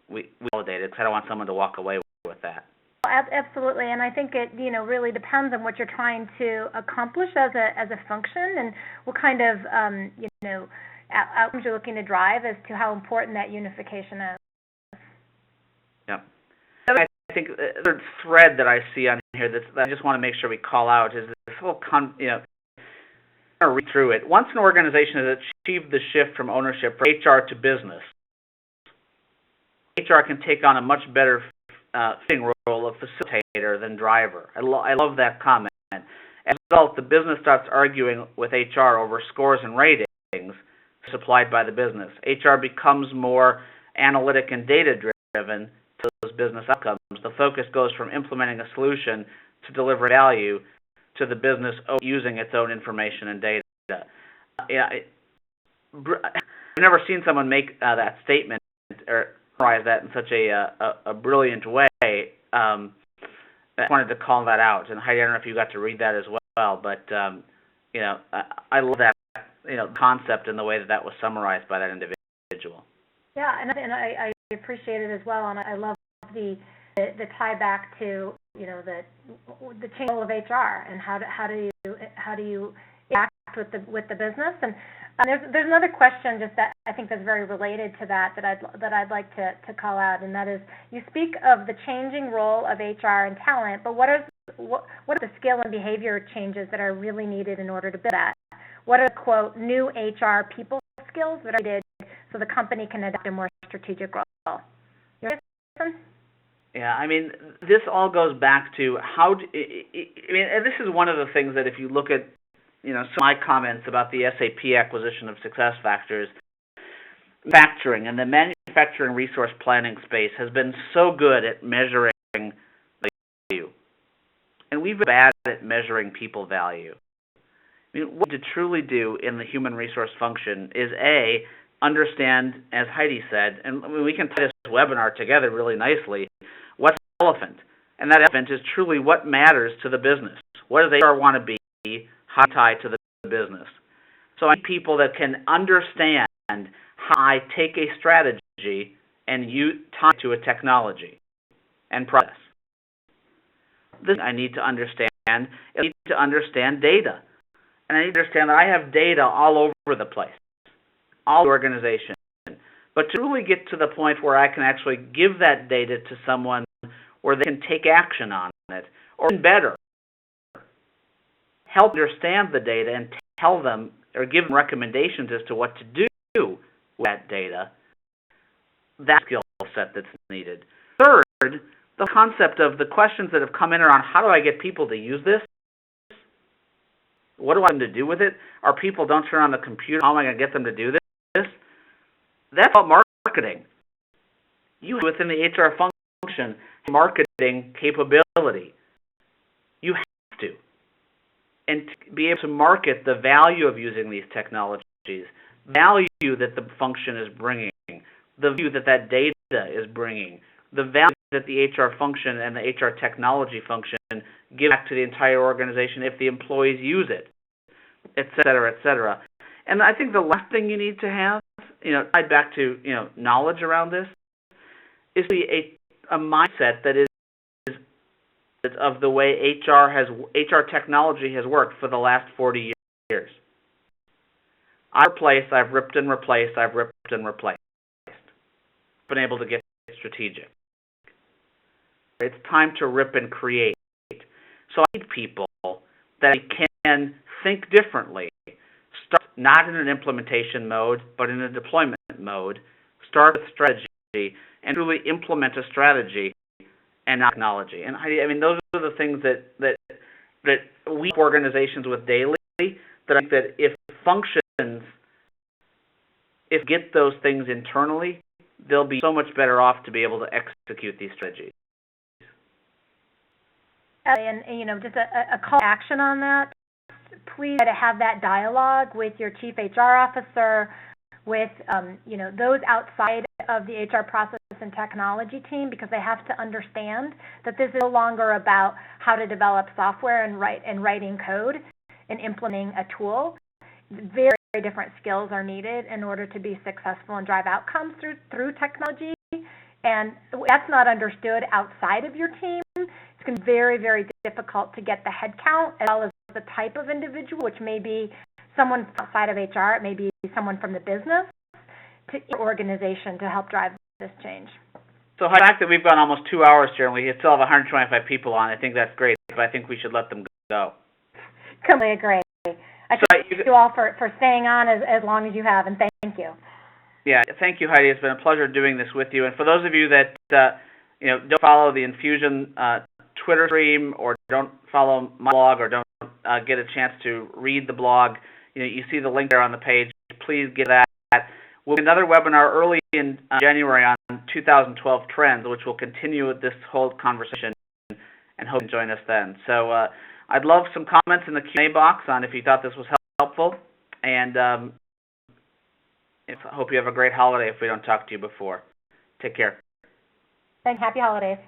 we validate it because I don't want someone to walk away with that. Absolutely, and I think it really depends on what you're trying to accomplish as a function and what kind of outcomes you're looking to drive as to how important that unification is. Yeah. I think the third thread that I see on here that I just want to make sure we call out is this whole I'm going to read through it. Once an organization has achieved the shift from ownership from HR to business, HR can take on a much better fitting role of facilitator than driver. I love that comment. As a result, the business starts arguing with HR over scores and ratings supplied by the business. HR becomes more analytic and data-driven to those business outcomes. The focus goes from implementing a solution to deliver value to the business using its own information and data. I've never seen someone make that statement or summarize that in such a brilliant way. I wanted to call that out. And Heidi, I don't know if you got to read that as well, but I love that concept and the way that was summarized by that individual. Yeah, and I appreciate it as well, and I love the tie back to the change of HR and how do you interact with the business. And there's another question just that I think that's very related to that I'd like to call out, and that is you speak of the changing role of HR and talent, but what are the skill and behavior changes that are really needed in order to build that? What are, quote, new HR people skills that are needed so the company can adopt a more strategic role? Yeah, I mean, this all goes back to and this is one of the things that if you look at, some of my comments about the SAP acquisition of SuccessFactors, manufacturing and the manufacturing resource planning space has been so good at measuring value. And we've been bad at measuring people value. I mean, what to truly do in the human resource function is understand, as Heidi said, and we can tie this webinar together really nicely, what's the elephant? And that elephant is truly what matters to the business. What does HR want to be? How to tie to the business? So I need people that can understand how I take a strategy and tie it to a technology and process. This I need to understand. I need to understand data. And I need to understand that I have data all over the place, all the organization. But to really get to the point where I can actually give that data to someone where they can take action on it, or even better, help understand the data and tell them or give them recommendations as to what to do with that data, that skill set that's needed. Third, the concept of the questions that have come in around how do I get people to use this? What do I want them to do with it? Our people don't turn on the computer. How am I going to get them to do this? That's all marketing. You within the HR function, marketing capability. You have to. And to be able to market the value of using these technologies, value that the function is bringing, the value that that data is bringing, the value that the HR function and the HR technology function give back to the entire organization if the employees use it, et cetera, et cetera. And I think the last thing you need to have, tied back to, knowledge around this, is to be a mindset that is of the way HR technology has worked for the last 40 years. I've ripped and replaced, I've ripped and replaced. Been able to get strategic. It's time to rip and create. So I need people that can think differently. Start not in an implementation mode, but in a deployment mode. Start with strategy and really implement a strategy and not technology. And I mean, those are the things that we help organizations with daily. That I think that if functions, get those things internally, they'll be so much better off to be able to execute these strategies. And just a call to action on that. Please try to have that dialogue with your chief HR officer, with those outside of the HR process and technology team, because they have to understand that this is no longer about how to develop software and writing code and implementing a tool. Very, very different skills are needed in order to be successful and drive outcomes through technology. And that's not understood outside of your team. It's going to be very, very difficult to get the headcount as well as the type of individual, which may be someone outside of HR, it may be someone from the business, to your organization to help drive this change. So the fact that we've gone almost 2 hours here and we still have 125 people on, I think that's great, but I think we should let them go. Completely agree. I thank you all for staying on as long as you have, and thank you. Yeah, thank you, Heidi. It's been a pleasure doing this with you. And for those of you that don't follow the Infusion Twitter stream, or don't follow my blog, or don't get a chance to read the blog, you see the link there on the page. Please get that. We'll do another webinar early in January on 2012 trends, which will continue with this whole conversation, and hope you can join us then. So I'd love some comments in the Q&A box on if you thought this was helpful, and I hope you have a great holiday if we don't talk to you before. Take care. Thanks. Happy holidays.